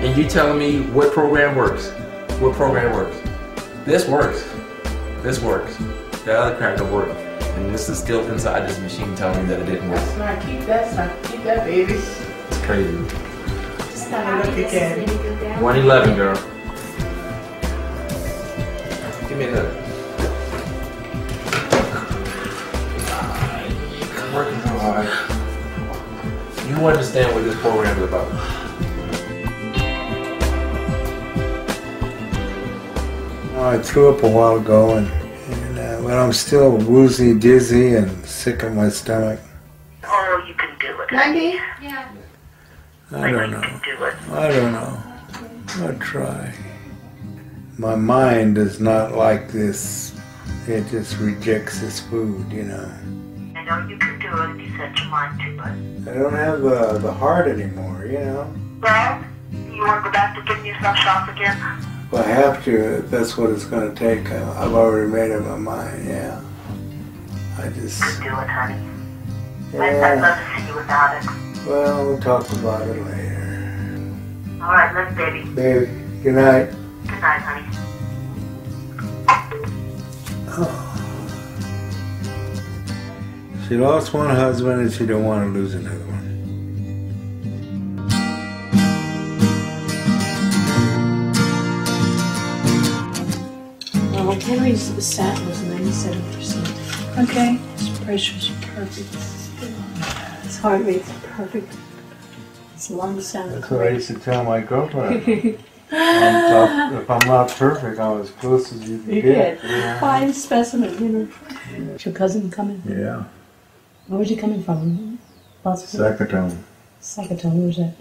S8: And you telling me what program works? What program works? This works. This works. The other crap don't work. And this is still inside this machine telling me that it didn't work.
S7: That's right. Keep that, baby.
S8: It's crazy.
S7: Just have a look again.
S8: 111, girl. Give me another. I'm working hard. You understand what this program is about.
S10: I threw up a while ago, but I'm still woozy, dizzy, and sick in my stomach.
S7: Oh, you can do it. 90? Yeah.
S10: I don't know. I don't know. I'll try. My mind is not like this. It just rejects this food, you know.
S5: know you can do it if you set your mind to it.
S10: I don't have the heart anymore, you know.
S5: Well, you want to go back to giving yourself shots again?
S10: Well, I have to. That's what it's going to take. I've already made up my mind, yeah. I just...
S5: Do it, honey.
S10: Yeah.
S5: I'd love to see you without it.
S10: Well, we'll talk about it later.
S5: All right, let's baby.
S10: Baby, good night.
S5: Good night, honey.
S10: Oh. She lost one husband and she don't want to lose another one.
S12: Well, Henry's sat was 97%. Okay. His pressure's perfect. His heart rate's perfect. His lungs sound
S10: That's what I used to tell my girlfriend. If I'm not perfect, I'm as close as you can get.
S12: Yeah. Fine specimen, you know. Is your cousin coming?
S10: Yeah.
S12: Where's he coming from?
S10: Sakatone.
S12: Sakatone, where's that?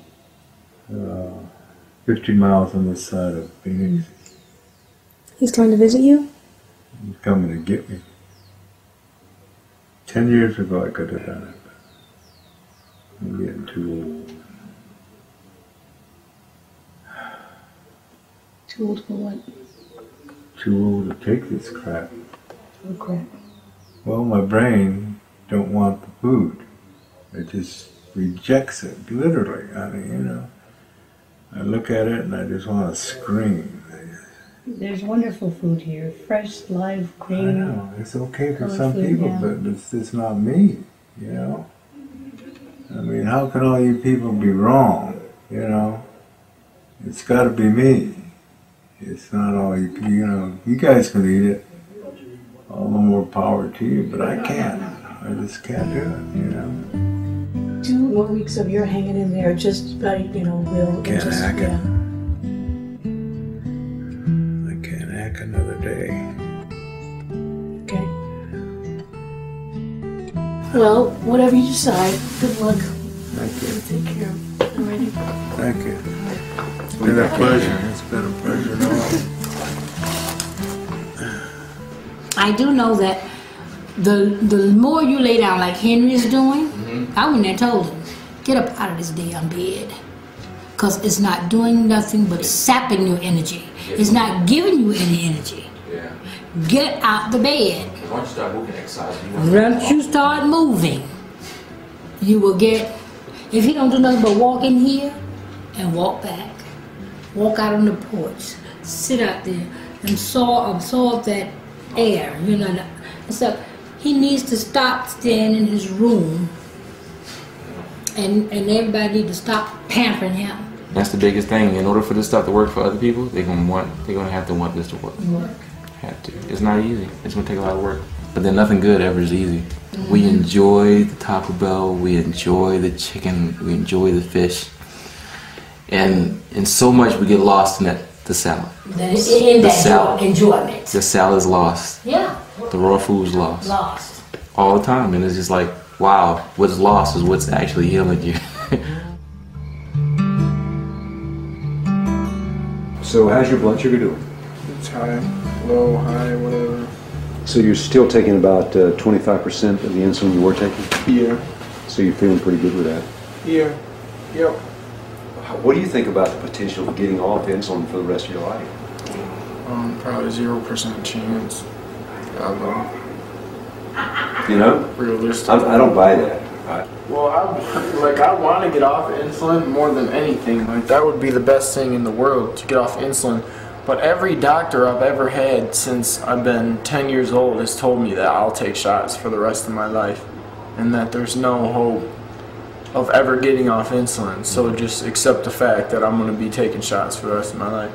S10: 50 miles on this side of Phoenix.
S12: He's coming to visit you?
S10: He's coming to get me. 10 years ago I could have done it, but I'm getting too old.
S12: Too old for what?
S10: Too old to take this crap.
S12: Oh, crap.
S10: Well, my brain don't want the food. It just rejects it, literally. I mean, you know, I look at it and I just want to scream.
S12: There's wonderful food here. Fresh, live, green.
S10: I know, it's okay for some
S12: food,
S10: people,
S12: yeah.
S10: but it's just not me, you know? I mean, how can all you people be wrong, you know? It's got to be me. It's not all you know, you guys can eat it. All the more power to you, but I can't. I just can't do it, you know?
S12: 2 more weeks of your hanging in there, just by, you know, will.
S10: Can't
S12: just,
S10: hack it.
S12: yeah.
S10: I can't hack another day.
S12: Okay. Well, whatever you decide, good luck.
S10: Thank you.
S12: Take care. I'm ready.
S10: Thank you. It's been a pleasure. It's been a pleasure.
S12: I do know that the more you lay down like Henry's doing, I wouldn't have told him, get up out of this damn bed. Because it's not doing nothing but sapping your energy. It's not giving you any energy.
S8: Yeah.
S12: Get out the bed.
S8: Once you start moving, exercise,
S12: Once you start moving, you will get, if you don't do nothing but walk in here and walk back, walk out on the porch, sit out there and absorb that air, you know. And so he needs to stop staying in his room, and everybody needs to stop pampering him.
S8: That's the biggest thing. In order for this stuff to work for other people, they're gonna have to want this to work. Have to. It's not easy. It's gonna take a lot of work. But then nothing good ever is easy. We enjoy the Taco Bell. We enjoy the chicken. We enjoy the fish. And so much we get lost in the salad.
S12: Enjoyment.
S8: The salad's lost.
S12: Yeah.
S8: The raw food's lost.
S12: Lost.
S8: All the time. And it's just like, wow, what's lost is what's actually healing you.
S15: So how's your blood sugar doing?
S3: It's high, low, high, whatever.
S15: So you're still taking about 25% of the insulin you were taking?
S3: Yeah.
S15: So you're feeling pretty good with that?
S3: Yeah. Yep.
S15: What do you think about the potential of getting off insulin for the rest of your life?
S3: Probably 0% chance. I don't know.
S15: You know?
S3: Realistic.
S15: I don't buy that.
S3: Well, I want to get off insulin more than anything. Like, that would be the best thing in the world, to get off insulin. But every doctor I've ever had since I've been 10 years old has told me that I'll take shots for the rest of my life, and that there's no hope of ever getting off insulin. So just accept the fact that I'm going to be taking shots for the rest of my life.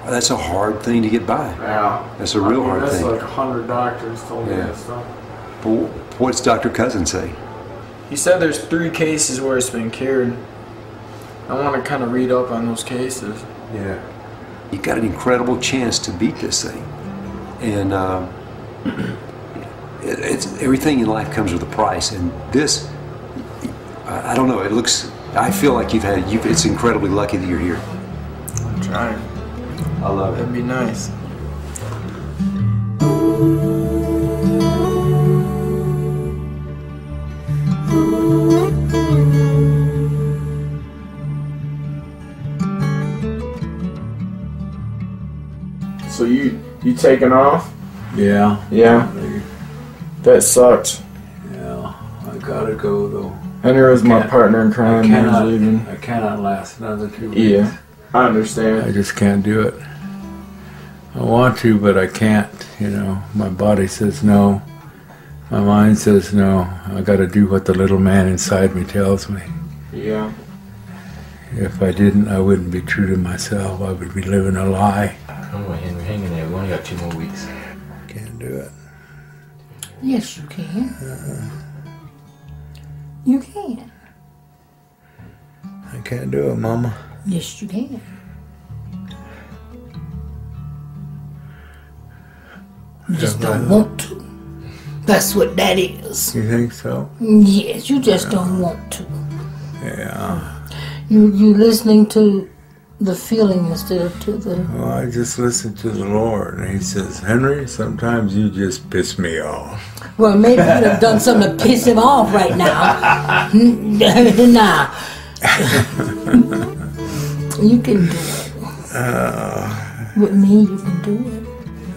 S15: Well, that's a hard thing to get by.
S3: Yeah.
S15: That's a real hard
S3: that's
S15: thing.
S3: That's like 100 doctors told me that stuff.
S15: But what's Dr. Cousin say?
S3: He said there's 3 cases where it's been cured. I want to kind of read up on those cases.
S15: Yeah. You got an incredible chance to beat this thing. And it's everything in life comes with a price. And this, I don't know, I feel like it's incredibly lucky that you're here.
S3: I'm trying.
S15: I love it.
S3: That'd be nice. So you taking off?
S14: Yeah.
S3: Yeah. That sucks.
S14: Yeah. I gotta go though.
S3: Henry was my partner in crime.
S14: I cannot last another 2 weeks.
S3: Yeah. I understand.
S14: I just can't do it. I want to, but I can't. You know, my body says no. My mind says no. I gotta do what the little man inside me tells me.
S3: Yeah.
S14: If I didn't, I wouldn't be true to myself. I would be living a lie.
S8: Come on, Henry, hang in there. We only got 2 more weeks.
S14: Can't do it.
S12: Yes, you can. You can.
S14: I can't do it, Mama.
S12: Yes, you can. You just don't want to. That's what that is.
S14: You think so?
S12: Yes, you just don't want to.
S14: Yeah.
S12: You listening to the feeling instead of to the...
S14: Well, I just listen to the Lord, and He says, Henry, sometimes you just piss me off.
S12: Well, maybe you'd have done something to piss him off right now. Nah. You can do it. With me, you can do it.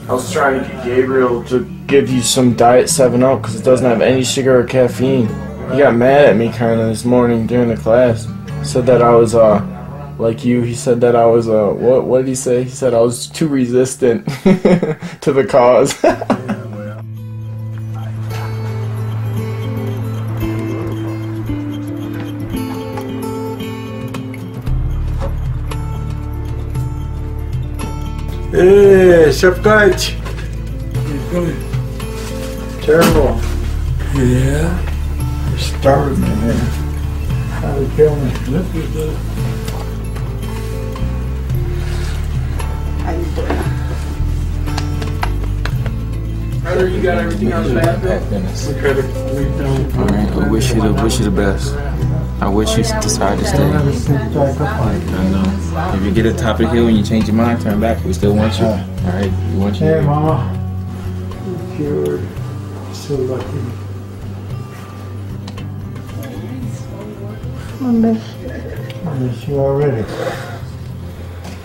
S3: I was trying to get Gabriel to give you some Diet 7-Up because it doesn't have any sugar or caffeine. He got mad at me kind of this morning during the class. Said that I was, like you, he said that I was, what did he say? He said I was too resistant to the cause.
S14: Hey, Shepkite. Terrible. Yeah. You're starving me, man. How to kill me. Look at this.
S7: How you doing?
S3: Brother, you got everything on the bathroom?
S6: Alright, I wish you the best. I wish you decided to stay. I know. If you get to the top of the hill and you change your mind, turn back. We still want you. Alright, we want you.
S14: Hey, Mama. You're cured. So lucky.
S12: I miss you.
S14: I miss you already.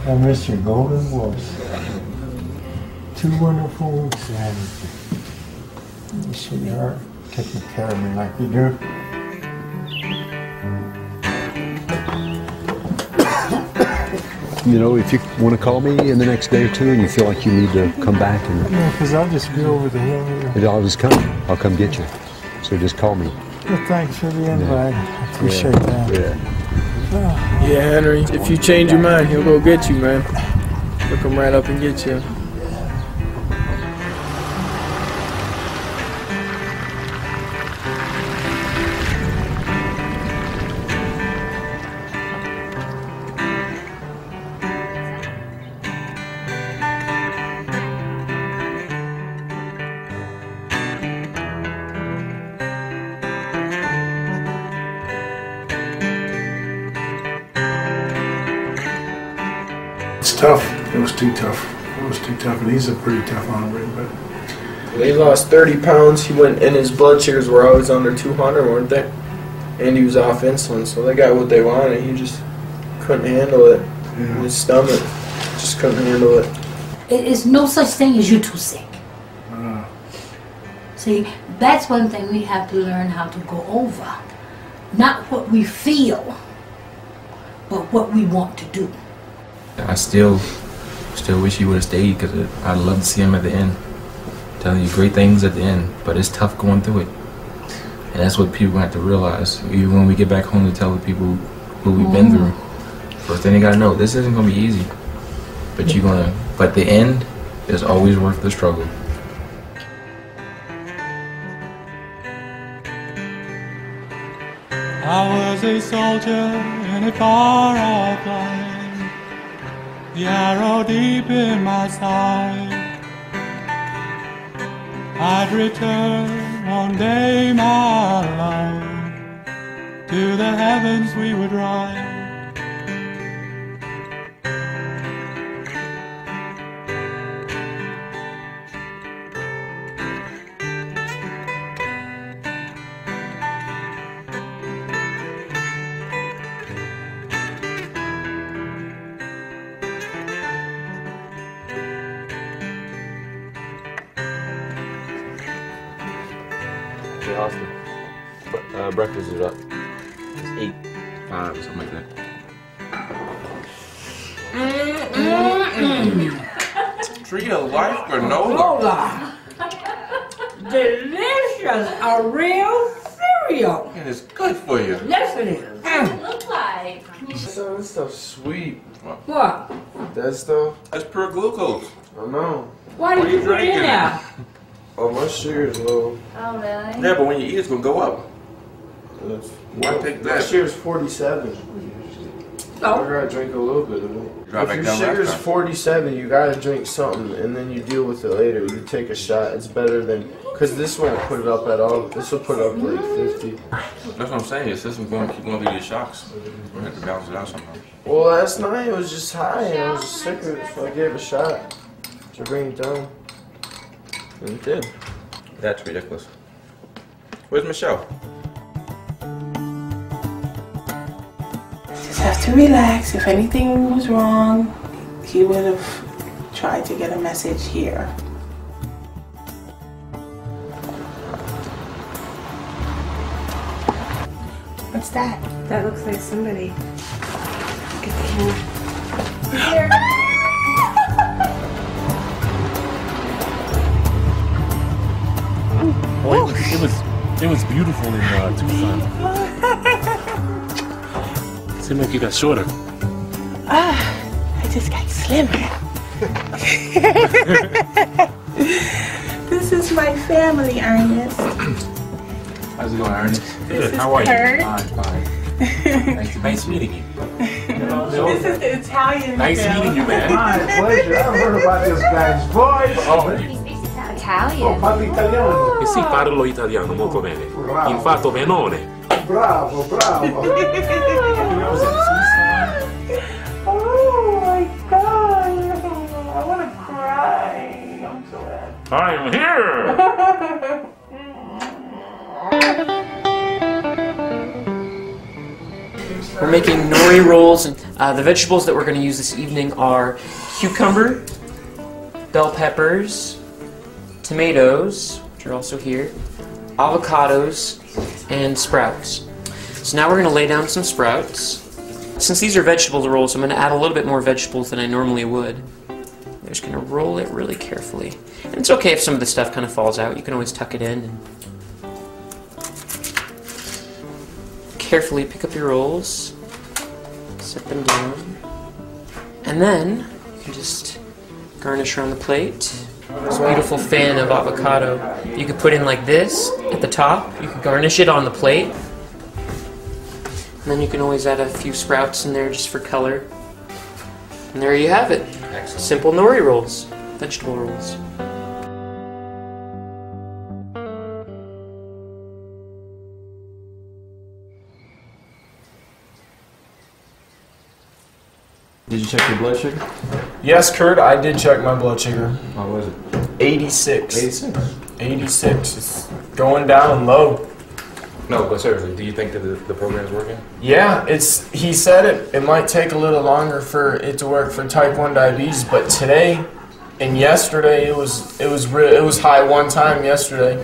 S14: I miss your golden voice. 2 wonderful weeks, and sweetheart, taking care of me like you do.
S20: You know, if you want to call me in the next day or two and you feel like you need to come back, and
S14: Yeah, because I'll just be over the hill here.
S20: and I'll just come. I'll come get you. So just call me.
S14: Well, thanks for the invite. I appreciate that.
S20: Yeah.
S3: Yeah, Henry, if you change your mind, he'll go get you, man. He'll come right up and get you.
S9: It's tough. It was too tough. It was too tough, and he's a pretty tough hombre, but
S3: He lost 30 pounds. He went, and his blood sugars were always under 200, weren't they? And he was off insulin, so they got what they wanted. He just couldn't handle it. His stomach just couldn't handle it.
S12: It is no such thing as you too sick. See, that's one thing we have to learn how to go over. Not what we feel, but what we want to do.
S8: I still wish he would have stayed because I'd love to see him at the end. Telling you great things at the end, but it's tough going through it. And that's what people have to realize. Even when we get back home to tell the people who we've been through, first thing they gotta know, this isn't gonna be easy. But but the end is always worth the struggle.
S23: I was a soldier in a far-off land, the arrow deep in my side. I'd return one day, my love, to the heavens we would ride.
S6: Austin. Breakfast is up. It's 8:05 or something like that.
S8: Tree of life granola.
S12: Delicious, a real cereal.
S8: And it's good for you.
S12: Yes, it is.
S3: What does it look like? So this stuff's sweet.
S12: What?
S3: That stuff?
S8: That's pure glucose.
S3: I know.
S12: Why did you put it in there?
S3: Oh, my sugar's low.
S12: Oh, really?
S8: Yeah, but when you eat, it's gonna go up. Why take that?
S3: My sugar's 47.
S12: So?
S3: I gotta drink a little bit of it.
S8: Drop
S3: If
S8: back
S3: your
S8: down
S3: sugar's
S8: last time.
S3: 47, you gotta drink something, and then you deal with it later. You take a shot. It's better than, because this won't put it up at all. This will put it up like 50.
S8: That's what I'm saying. Your system's gonna keep going through your shocks. We're gonna have to balance it out somehow.
S3: Well, last night it was just high, and I was just sick of it, so I gave it a shot to bring it down. And it did.
S8: That's ridiculous. Where's Michelle?
S7: Just have to relax. If anything was wrong, he would have tried to get a message here. What's that?
S11: That looks like somebody. Look at the camera.
S16: Well, it was beautiful in Tucson. Seemed like you got shorter.
S7: I just got slimmer. This is my family, Ernest.
S8: How's it going, Ernest?
S16: Good. How are you?
S7: Kurt.
S8: Fine.
S16: Nice meeting you.
S7: This is the Italian.
S16: Nice meeting you, man.
S3: My pleasure. I've heard about this guy's voice.
S11: Italian.
S3: Oh, parli italiano.
S16: Sì, parlo italiano molto bene. Infatti, benone.
S3: Bravo, bravo.
S7: Oh my God! I want to cry. I'm so happy.
S16: I'm here.
S18: We're making nori rolls, and the vegetables that we're going to use this evening are cucumber, bell peppers, tomatoes, which are also here, avocados, and sprouts. So now we're going to lay down some sprouts. Since these are vegetable rolls, I'm going to add a little bit more vegetables than I normally would. I'm just going to roll it really carefully. And it's okay if some of the stuff kind of falls out. You can always tuck it in and carefully pick up your rolls, set them down, and then you can just garnish around the plate. This beautiful fan of avocado. You could put in like this at the top. You could garnish it on the plate. And then you can always add a few sprouts in there just for color. And there you have it. Excellent. Simple nori rolls, vegetable rolls.
S8: Did you check your blood sugar?
S3: Yes, Kurt, I did check my blood sugar.
S8: How was it?
S3: 86.
S8: 86.
S3: 86. It's going down low.
S8: No, but seriously, do you think that the program's working?
S3: Yeah, he said it might take a little longer for it to work for type 1 diabetes, but today and yesterday it was high one time yesterday,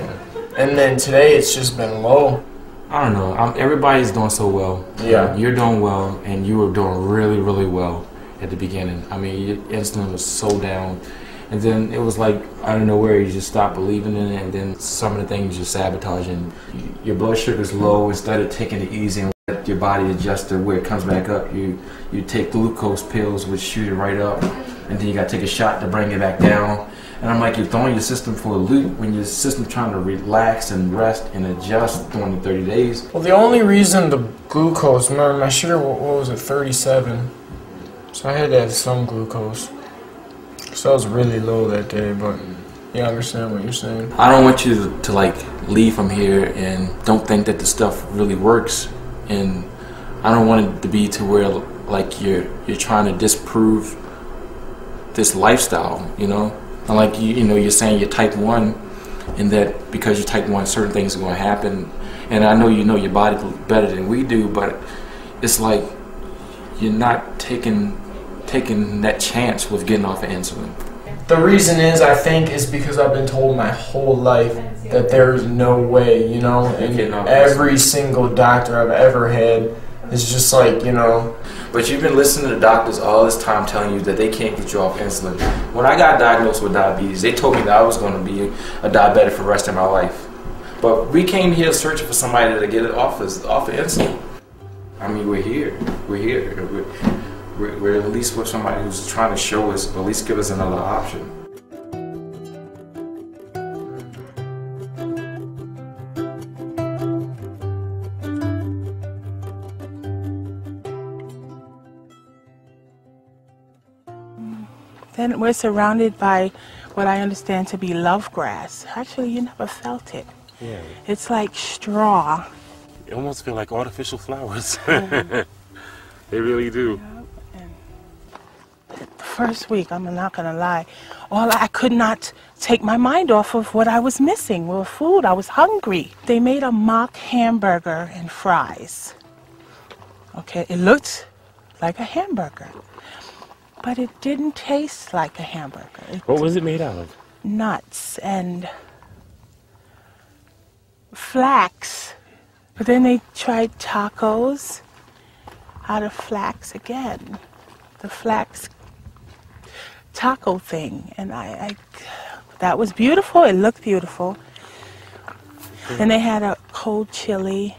S3: and then today it's just been low.
S8: I don't know. Everybody's doing so well.
S3: Yeah.
S8: You're doing well, and you were doing really, really well at the beginning. I mean, your insulin was so down. And then it was like, out of nowhere, you just stopped believing in it, and then some of the things you're sabotaging. Your blood sugar's low. Instead of taking it easy and let your body adjust to where it comes back up, you take glucose pills, which shoot it right up, and then you got to take a shot to bring it back down. And I'm like, you're throwing your system for a loop when your system's trying to relax and rest and adjust during the 30 days.
S3: Well, the only reason the glucose, remember my sugar, what was it, 37? So I had to have some glucose. So I was really low that day, but yeah, I understand what you're saying.
S8: I don't want you to like leave from here and don't think that the stuff really works. And I don't want it to be to where like you're trying to disprove this lifestyle, you know? And like you're saying you're type 1, and that because you're type 1, certain things are going to happen. And I know you know your body better than we do, but it's like you're not taking that chance with getting off of insulin.
S3: The reason is, I think, is because I've been told my whole life that there's no way, you know, and every single doctor I've ever had is just like, you know.
S8: But you've been listening to doctors all this time telling you that they can't get you off insulin. When I got diagnosed with diabetes, they told me that I was going to be a diabetic for the rest of my life. But we came here searching for somebody to get it off of insulin. I mean, we're here. We're here. We're at least with somebody who's trying to show us, or at least give us another option.
S7: Then we're surrounded by what I understand to be love grass. Actually, you never felt it.
S16: Yeah.
S7: It's like straw.
S16: They almost feel like artificial flowers. They really do.
S7: The first week, I'm not gonna lie, I could not take my mind off of what I was missing with food. I was hungry. They made a mock hamburger and fries. Okay, it looked like a hamburger, but it didn't taste like a hamburger.
S16: What was it made out of?
S7: Nuts and flax. But then they tried tacos out of flax again. The flax taco thing. And that was beautiful. It looked beautiful. And they had a cold chili,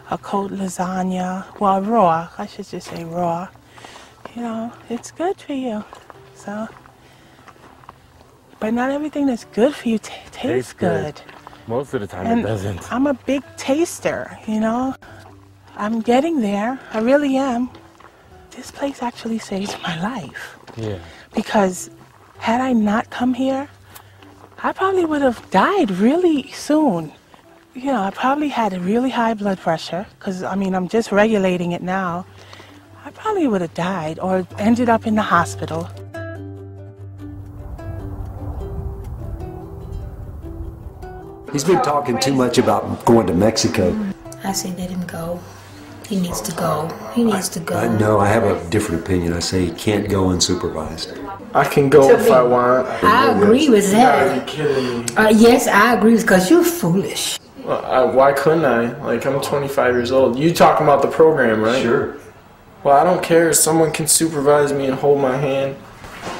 S7: a cold lasagna. Well, raw. I should just say raw. You know, it's good for you. So, but not everything that's good for you tastes good.
S16: Most of the time
S7: And
S16: it doesn't.
S7: I'm a big taster, you know. I'm getting there. I really am. This place actually saved my life.
S16: Yeah.
S7: Because had I not come here, I probably would have died really soon. You know, I probably had a really high blood pressure, because, I mean, I'm just regulating it now. I probably would have died or ended up in the hospital.
S15: He's been talking too much about going to Mexico.
S12: I say let him go. He needs to go. He needs to go.
S15: No, I have a different opinion. I say he can't go unsupervised.
S3: I can go if I want.
S12: I agree with that.
S3: Are you kidding me?
S12: Yes, I agree because you're foolish.
S3: Why couldn't I? Like, I'm 25 years old. You talking about the program, right?
S15: Sure.
S3: Well, I don't care. Someone can supervise me and hold my hand.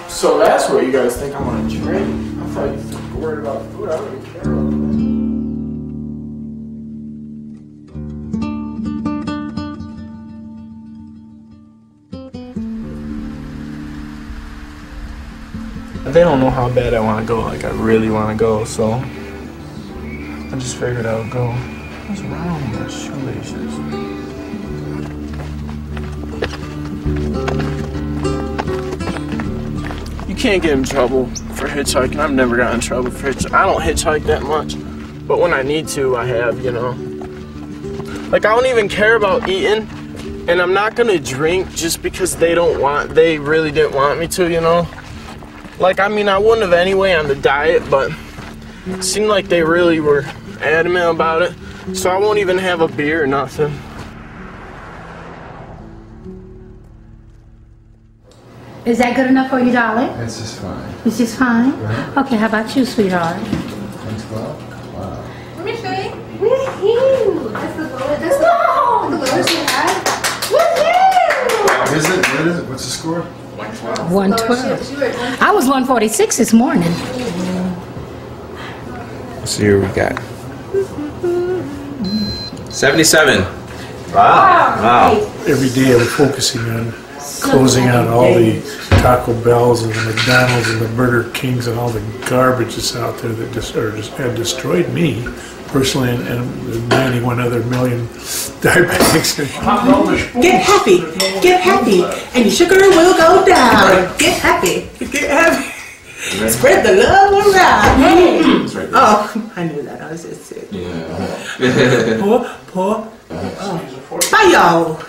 S3: So that's what you guys think I'm on a drink. I thought you were worried about food. I don't even care about that. They don't know how bad I want to go, like I really want to go, so I just figured I would go. What's wrong with my shoelaces? You can't get in trouble for hitchhiking. I've never gotten in trouble for hitchhiking. I don't hitchhike that much, but when I need to, I have, you know. Like, I don't even care about eating, and I'm not gonna drink just because they really didn't want me to, you know. Like, I mean, I wouldn't have anyway on the diet, but it seemed like they really were adamant about it. So I won't even have a beer or nothing.
S12: Is that good enough for you, darling?
S10: That's just fine.
S12: It's just fine?
S10: Right.
S12: Okay, how about you, sweetheart?
S10: Thanks, Bob. Wow.
S5: Let me show you. Woohoo! That's the lowest. That's the lowest you had. Woohoo!
S10: What is it? What is it? What's the score?
S12: 112. I was 146 this morning.
S8: Let's see what we got. 77.
S9: Wow. Every day I'm focusing on closing out all the Taco Bells and the McDonald's and the Burger Kings and all the garbage that's out there that just had destroyed me personally and 91 other million diabetics.
S7: Get happy, and your sugar will go down. Get happy, get happy. Spread the love around. Oh, I knew that. I was just sick. Yeah. Poor. Bye, y'all.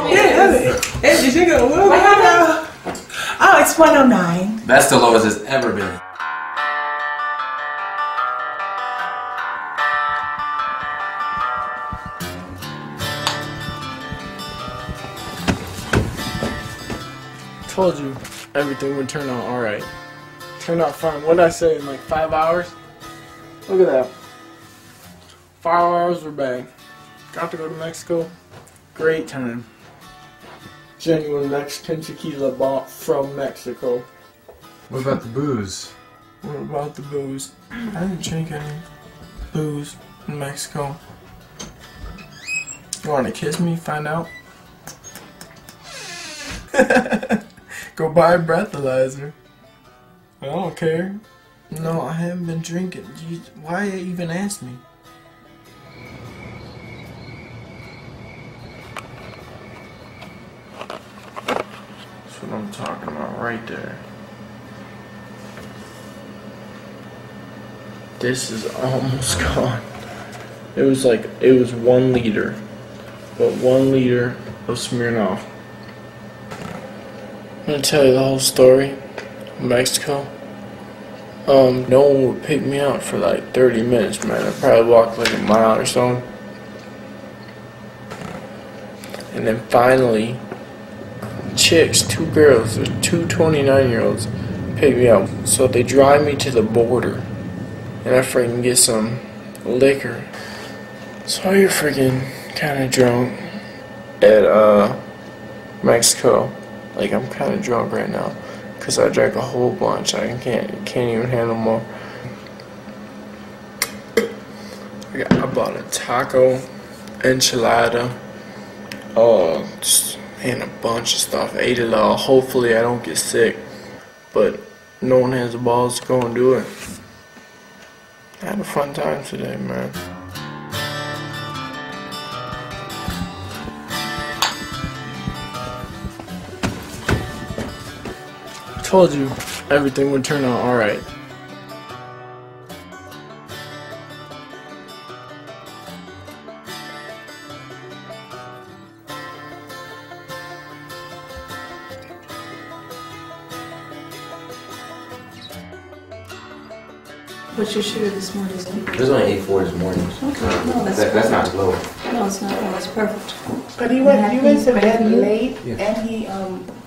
S7: Yeah, and your sugar will go down. Oh, it's 109.
S8: That's the lowest it's ever been.
S3: Told you everything would turn out alright. Turned out fine. What did I say, in like 5 hours? Look at that. 5 hours, we're back. Got to go to Mexico. Great time. Genuine Mexican tequila bought from Mexico.
S14: What about the booze?
S3: What about the booze? I didn't drink any booze in Mexico. You want to kiss me? Find out? Go buy a breathalyzer. I don't care. No, I haven't been drinking. Why even ask me? That's what I'm talking about right there. This is almost gone. It was 1 liter. But 1 liter of Smirnoff. I'm gonna tell you the whole story. Mexico. No one would pick me up for like 30 minutes, man. I probably walked like a mile or so. And then finally, chicks, 2 girls, 2 29-year-olds, pick me up. So they drive me to the border. And I freaking get some liquor. So you're freaking kind of drunk at Mexico. Like, I'm kind of drunk right now because I drank a whole bunch. I can't even handle more. I bought a taco, enchilada, and a bunch of stuff. Ate it all. Hopefully I don't get sick, but no one has the balls to go and do it. I had a fun time today, man. Told you everything would turn out alright.
S19: What's your sugar this morning?
S8: It was only 8.4 this morning.
S19: Okay, no,
S8: That's not low.
S19: No, it's not. No, it's perfect.
S7: But you went to bed late,
S8: Yeah.
S7: and he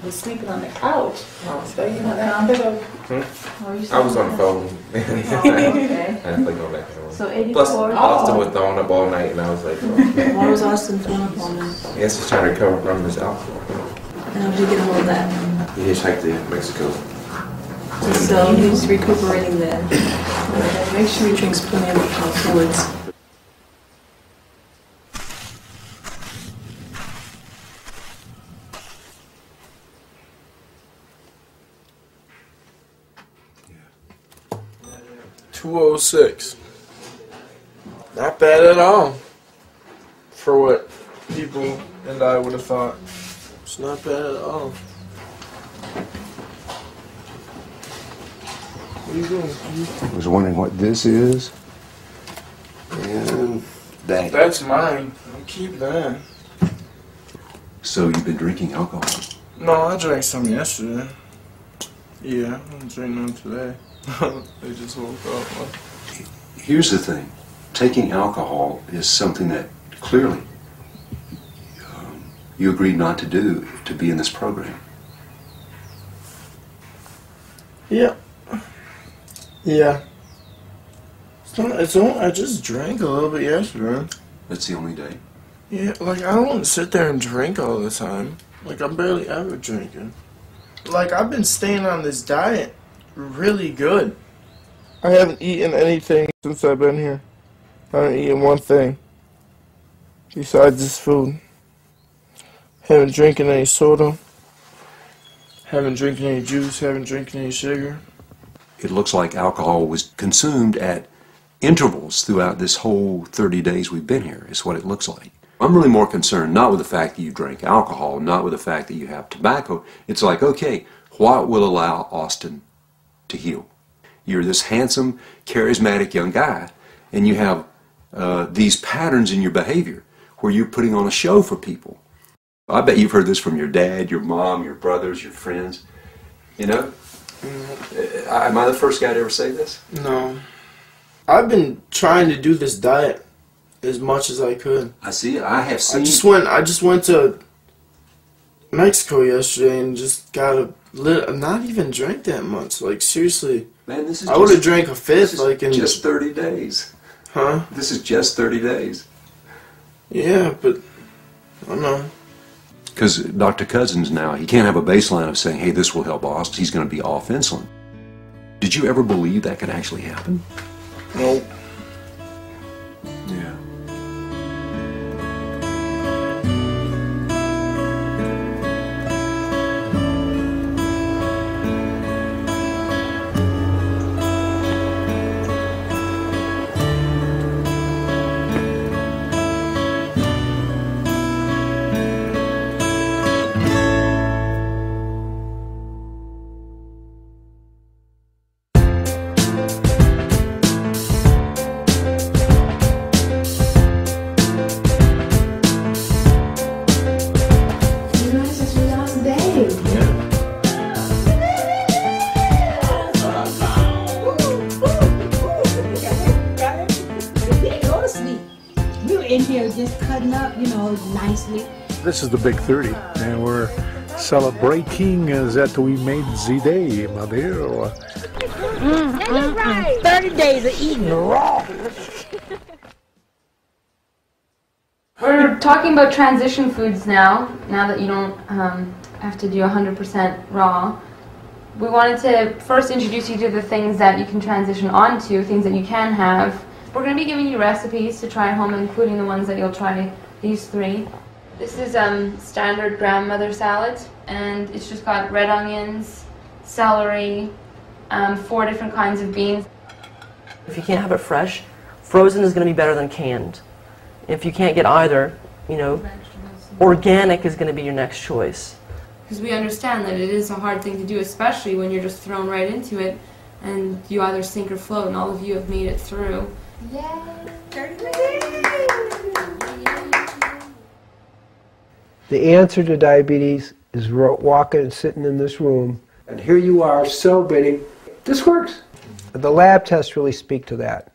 S7: was sleeping on the couch. So you know that.
S8: I was on the phone.
S19: Okay.
S8: I had to go back and forth.
S19: So 84.
S8: Plus, Austin was throwing up all night, and I was like,
S19: Why was Austin throwing up all night?
S8: I guess he's trying to recover from his alcohol.
S19: And how did you get a hold of that?
S8: He hitchhiked to Mexico.
S19: So he's recuperating then. Okay, make sure he drinks plenty of fluids.
S3: Yeah. 206. Not bad at all. For what people and I would have thought. It's not bad at all. What are you doing?
S15: I was wondering what this is. And that.
S3: That's mine. I'll keep that.
S15: So you've been drinking alcohol?
S3: No, I drank some yesterday. Yeah, I didn't drink none today. I just woke up.
S15: Here's the thing. Taking alcohol is something that clearly you agreed not to do to be in this program.
S3: Yeah. Yeah. I just drank a little bit yesterday.
S15: That's the only day?
S3: Yeah, like, I don't sit there and drink all the time. Like, I'm barely ever drinking. Like, I've been staying on this diet really good. I haven't eaten anything since I've been here. I haven't eaten one thing besides this food. Haven't drinking any soda. Haven't drinking any juice. Haven't drinking any sugar.
S15: It looks like alcohol was consumed at intervals throughout this whole 30 days we've been here, is what it looks like. I'm really more concerned not with the fact that you drank alcohol, not with the fact that you have tobacco. It's like, okay, what will allow Austin to heal? You're this handsome, charismatic young guy, and you have these patterns in your behavior where you're putting on a show for people. I bet you've heard this from your dad, your mom, your brothers, your friends. You know? Am I the first guy to ever say this?
S3: No. I've been trying to do this diet as much as I could.
S15: I see. I have seen.
S3: I just went to Mexico yesterday and just got not even drank that much. Like, seriously.
S15: Man, this is
S3: I would have drank a fifth, like, in
S15: just 30 days.
S3: Huh?
S15: This is just 30 days.
S3: Yeah, but I don't know.
S15: Because Dr. Cousins now, he can't have a baseline of saying, hey, this will help Austin. He's going to be off insulin. Did you ever believe that could actually happen?
S3: No.
S15: Yeah.
S17: This is the big 30, and we're celebrating that we made the day, my dear.
S12: 30 days of eating raw.
S5: We're talking about transition foods now that you don't have to do 100% raw. We wanted to first introduce you to the things that you can transition onto, things that you can have. We're going to be giving you recipes to try at home, including the ones that you'll try, these 3. This is standard grandmother salad, and it's just got red onions, celery, 4 different kinds of beans.
S4: If you can't have it fresh, frozen is going to be better than canned. If you can't get either, you know, organic is going to be your next choice.
S5: Because we understand that it is a hard thing to do, especially when you're just thrown right into it, and you either sink or float, and all of you have made it through. Yay!
S1: The answer to diabetes is walking and sitting in this room, and here you are celebrating. This works. The lab tests really speak to that.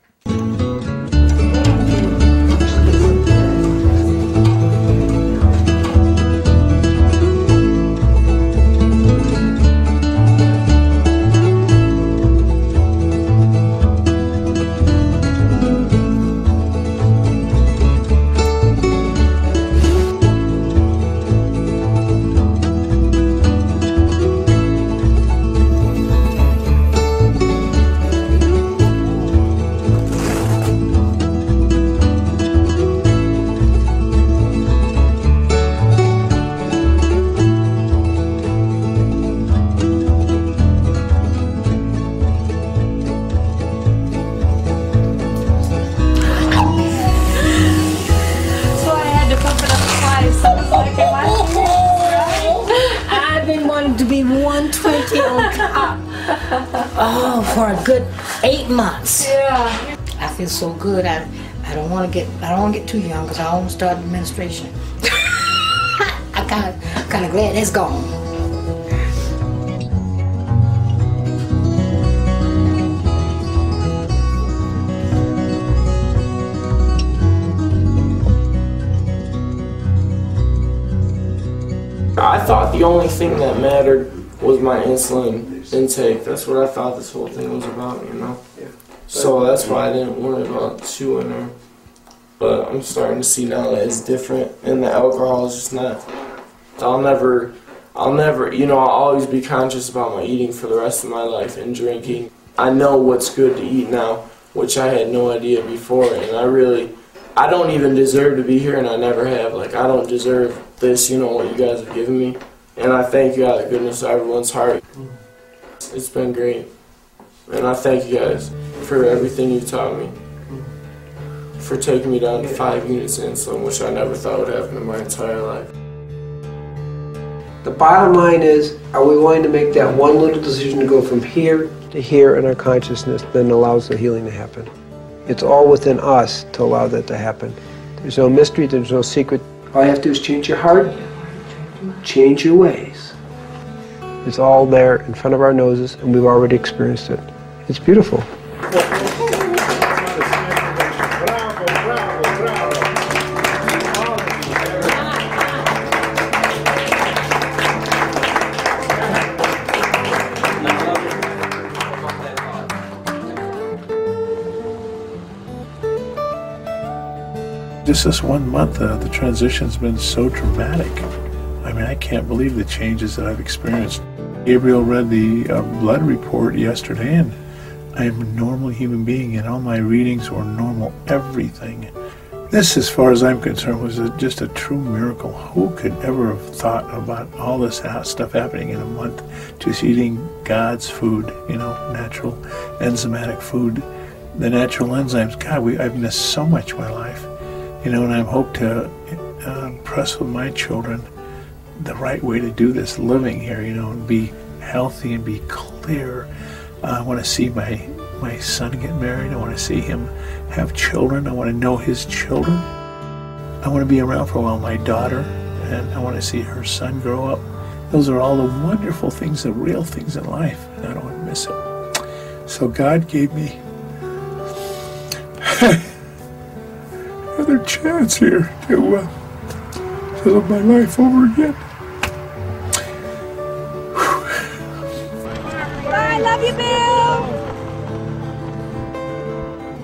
S12: To be 120 on top. Oh, for a good 8 months.
S5: Yeah.
S12: I feel so good. I don't want to get too young because I almost started menstruation. I'm kind of glad that's gone.
S3: I thought the only thing that mattered was my insulin intake. That's what I thought this whole thing was about, you know? So that's why I didn't worry about chewing her. But I'm starting to see now that it's different, and the alcohol is just not. I'll never, you know, I'll always be conscious about my eating for the rest of my life and drinking. I know what's good to eat now, which I had no idea before, and I don't even deserve to be here, and I never have. Like, I don't deserve this, you know, what you guys have given me. And I thank you out of the goodness of everyone's heart. It's been great. And I thank you guys for everything you've taught me. For taking me down to 5 units of insulin, which I never thought would happen in my entire life.
S1: The bottom line is, are we willing to make that one little decision to go from here to here in our consciousness that allows the healing to happen? It's all within us to allow that to happen. There's no mystery, there's no secret. All you have to do is change your heart, change your ways. It's all there in front of our noses, and we've already experienced it. It's beautiful.
S9: Just this 1 month, the transition's been so dramatic. I mean, I can't believe the changes that I've experienced. Gabriel read the blood report yesterday, and I am a normal human being, and all my readings were normal, everything. This, as far as I'm concerned, was just a true miracle. Who could ever have thought about all this stuff happening in a month? Just eating God's food, you know, natural enzymatic food. The natural enzymes, God, I've missed so much in my life. You know, and I hope to impress with my children the right way to do this, living here, you know, and be healthy and be clear. I want to see my son get married. I want to see him have children. I want to know his children. I want to be around for a while, my daughter, and I want to see her son grow up. Those are all the wonderful things, the real things in life, and I don't want to miss it. So God gave me another chance here to live my life over again.
S13: I love you, Bill!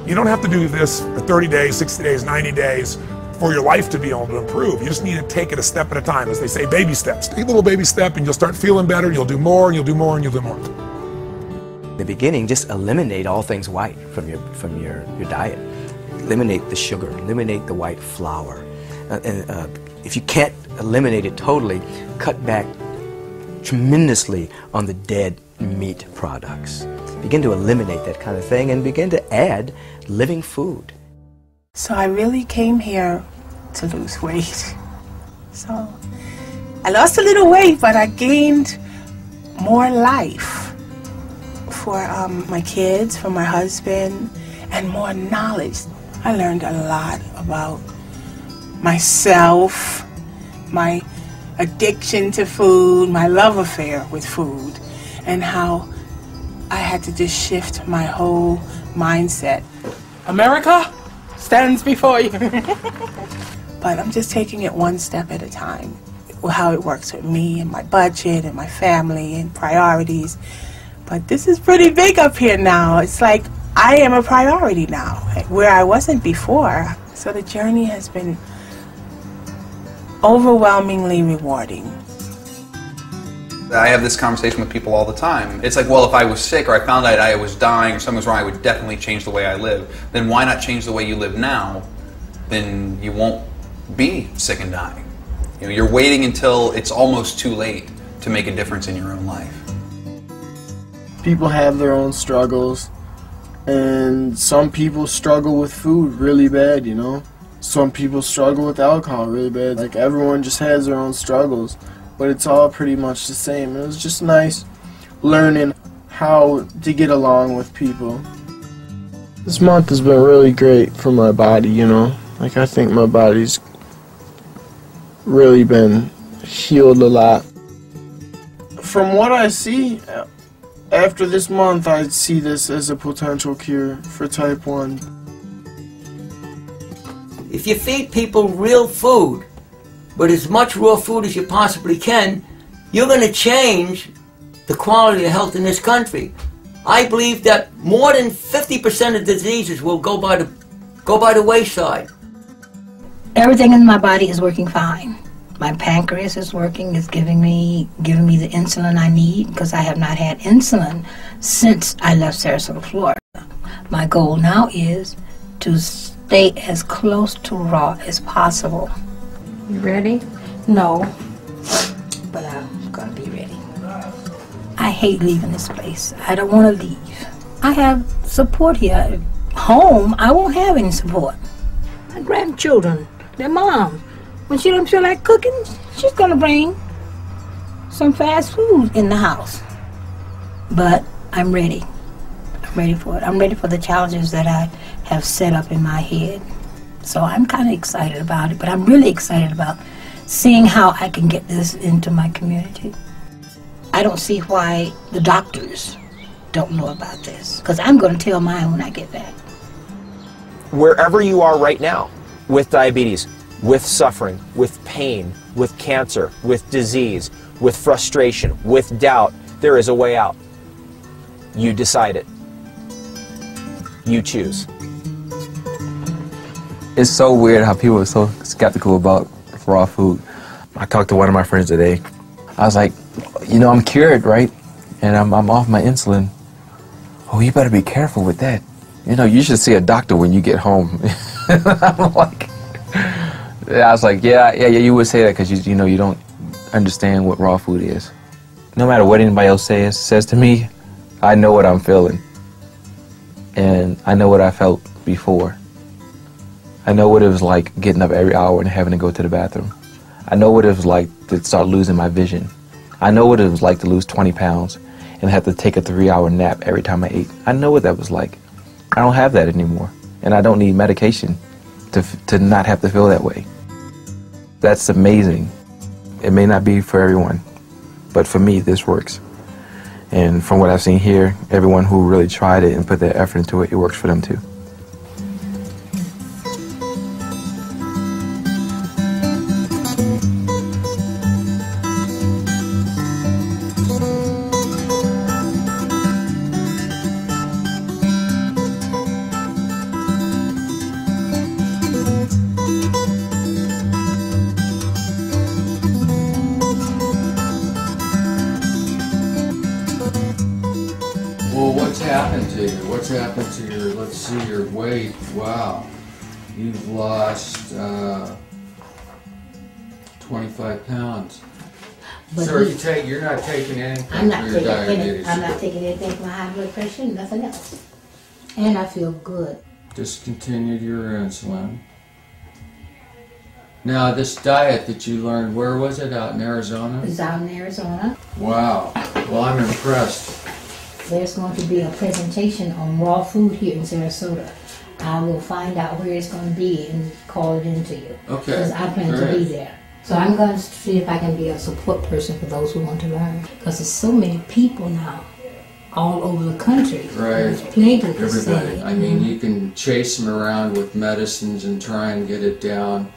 S21: You don't have to do this for 30 days, 60 days, 90 days for your life to be able to improve. You just need to take it a step at a time. As they say, baby steps. Take a little baby step and you'll start feeling better, you'll do more, and you'll do more, and you'll do more.
S22: In the beginning, just eliminate all things white from your diet. Eliminate the sugar, eliminate the white flour. If you can't eliminate it totally, cut back tremendously on the dead meat products. Begin to eliminate that kind of thing and begin to add living food.
S7: So I really came here to lose weight. So I lost a little weight, but I gained more life for my kids, for my husband, and more knowledge. I learned a lot about myself, my addiction to food, my love affair with food, and how I had to just shift my whole mindset. America stands before you. But I'm just taking it one step at a time. How it works with me and my budget and my family and priorities. But this is pretty big up here now. It's like I am a priority now, where I wasn't before. So the journey has been overwhelmingly rewarding.
S24: I have this conversation with people all the time. It's like, well, if I was sick or I found out I was dying or something was wrong, I would definitely change the way I live. Then why not change the way you live now? Then you won't be sick and dying. You know, you're waiting until it's almost too late to make a difference in your own life.
S25: People have their own struggles, and some people struggle with food really bad, you know. Some people struggle with alcohol really bad. Like, everyone just has their own struggles, but it's all pretty much the same. It was just nice learning how to get along with people. This month has been really great for my body, you know. Like, I think my body's really been healed a lot. From what I see, after this month, I see this as a potential cure for type 1.
S2: If you feed people real food, but as much raw food as you possibly can, you're going to change the quality of health in this country. I believe that more than 50% of diseases will go by the wayside.
S12: Everything in my body is working fine. My pancreas is working, it's giving me the insulin I need, because I have not had insulin since I left Sarasota, Florida. My goal now is to stay as close to raw as possible.
S5: You ready?
S12: No, but I'm gonna be ready. I hate leaving this place. I don't want to leave. I have support here. Home, I won't have any support. My grandchildren, their mom, when she don't feel like cooking, she's gonna bring some fast food in the house. But I'm ready. I'm ready for it. I'm ready for the challenges that I have set up in my head. So I'm kind of excited about it, but I'm really excited about seeing how I can get this into my community. I don't see why the doctors don't know about this, because I'm going to tell mine when I get back.
S26: Wherever you are right now, with diabetes, with suffering, with pain, with cancer, with disease, with frustration, with doubt, there is a way out. You decide it. You choose.
S8: It's so weird how people are so skeptical about raw food. I talked to one of my friends today. I was like, you know, I'm cured, right? And I'm off my insulin. Oh, you better be careful with that. You know, you should see a doctor when you get home. I'm like, I was like, yeah, you would say that because you know you don't understand what raw food is. No matter what anybody else says to me, I know what I'm feeling, and I know what I felt before. I know what it was like getting up every hour and having to go to the bathroom. I know what it was like to start losing my vision. I know what it was like to lose 20 pounds and have to take a 3-hour nap every time I ate. I know what that was like. I don't have that anymore, and I don't need medication to not have to feel that way. That's amazing. It may not be for everyone, but for me, this works. And from what I've seen here, everyone who really tried it and put their effort into it, it works for them too.
S14: Well, what's happened to you? What's happened to your, let's see, your weight? Wow. You've lost 25 pounds.
S12: But
S14: So you're not taking anything
S12: I'm not
S14: for your
S12: taking
S14: diabetes?
S12: I'm not taking anything for my high blood pressure, nothing else. And I feel good.
S14: Discontinued your insulin. Now, this diet that you learned, where was it? Out in Arizona?
S12: It's out in Arizona.
S14: Wow. Well, I'm impressed.
S12: There's going to be a presentation on raw food here in Sarasota. I will find out where it's going to be and call it into you.
S14: Okay.
S12: Because I plan to be there. So I'm going to see if I can be a support person for those who want to learn. Because there's so many people now all over the country.
S14: Right.
S12: Who's plagued with this
S14: Everybody.
S12: thing.
S14: I mean, you can chase them around with medicines and try and get it down.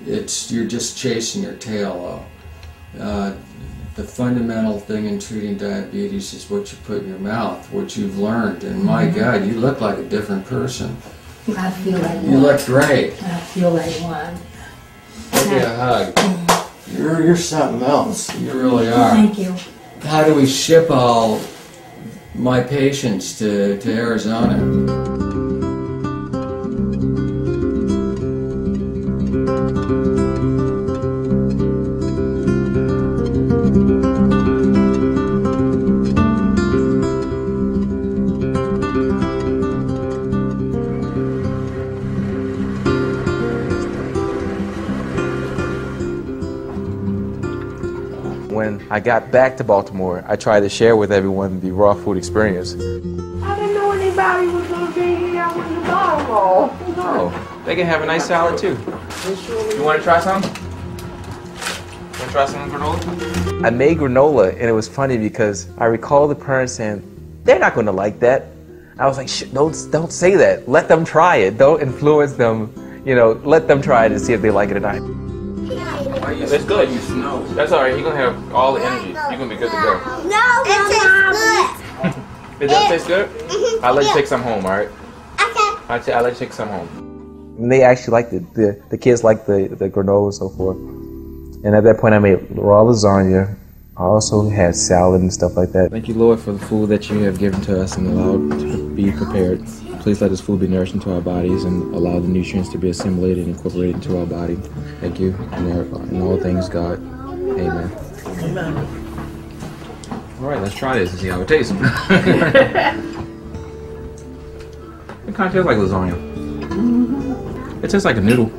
S14: You're just chasing your tail though. The fundamental thing in treating diabetes is what you put in your mouth, what you've learned. And my God, you look like a different person.
S12: I feel like one.
S14: You look great.
S12: I feel like one.
S14: Give me a hug. You're something else. You really are.
S12: Thank you.
S14: How do we ship all my patients to Arizona?
S8: When I got back to Baltimore, I tried to share with everyone the raw food experience.
S13: I didn't know anybody was going to be here with the bottle.
S8: Oh, they can have a nice salad too. You want to try some? Want to try some granola? I made granola, and it was funny because I recall the parents saying, they're not going to like that. I was like, don't say that. Let them try it. Don't influence them. You know, let them try it and see if they like it or not. That's good. That's all right. You're going to have all the energy. You're going to be good to go.
S13: No, it tastes good.
S8: It does taste good? I'll let you take some home, all right? Okay. I'll let you take some home. And they actually liked it. The kids liked the granola and so forth. And at that point, I made raw lasagna. I also had salad and stuff like that. Thank you, Lord, for the food that you have given to us and allowed to be prepared. Please let this food be nourished into our bodies and allow the nutrients to be assimilated and incorporated into our body. Thank you. In all things, God. Amen.
S4: Amen.
S8: All right, let's try this and see how it tastes. It kind of tastes like lasagna. It tastes like a noodle.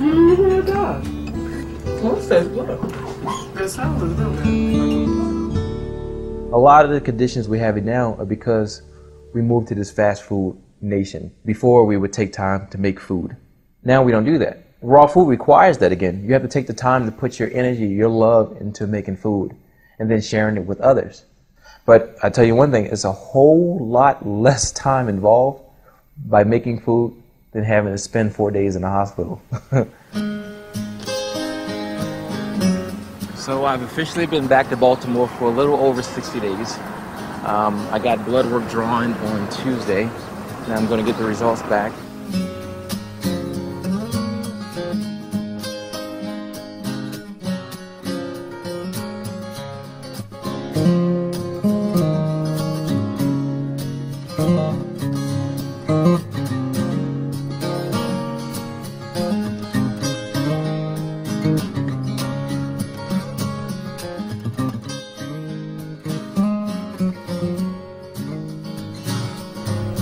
S4: It does. Well, it tastes good. It sounds good.
S8: A lot of the conditions we have now are because we moved to this fast food nation. Before, we would take time to make food. Now we don't do that. Raw food requires that again. You have to take the time to put your energy, your love into making food and then sharing it with others. But I tell you one thing, it's a whole lot less time involved by making food than having to spend 4 days in the hospital. So I've officially been back to Baltimore for a little over 60 days. I got blood work drawn on Tuesday, and I'm going to get the results back.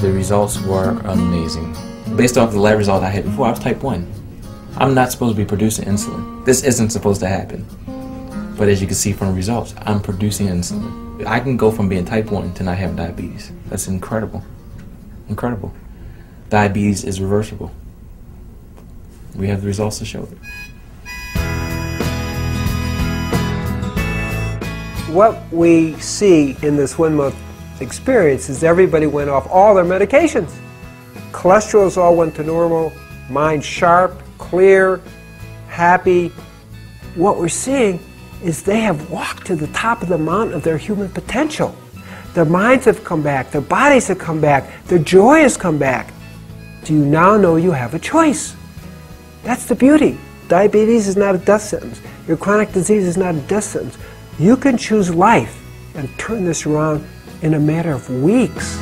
S8: The results were amazing. Based off the lab result I had before, I was type 1. I'm not supposed to be producing insulin. This isn't supposed to happen. But as you can see from the results, I'm producing insulin. I can go from being type 1 to not having diabetes. That's incredible. Incredible. Diabetes is reversible. We have the results to show it.
S1: What we see in this 1 month experience is everybody went off all their medications. Cholesterols all went to normal, mind sharp, clear, happy. What we're seeing is they have walked to the top of the mountain of their human potential. Their minds have come back, their bodies have come back, their joy has come back. Do you now know you have a choice? That's the beauty. Diabetes is not a death sentence. Your chronic disease is not a death sentence. You can choose life and turn this around in a matter of weeks.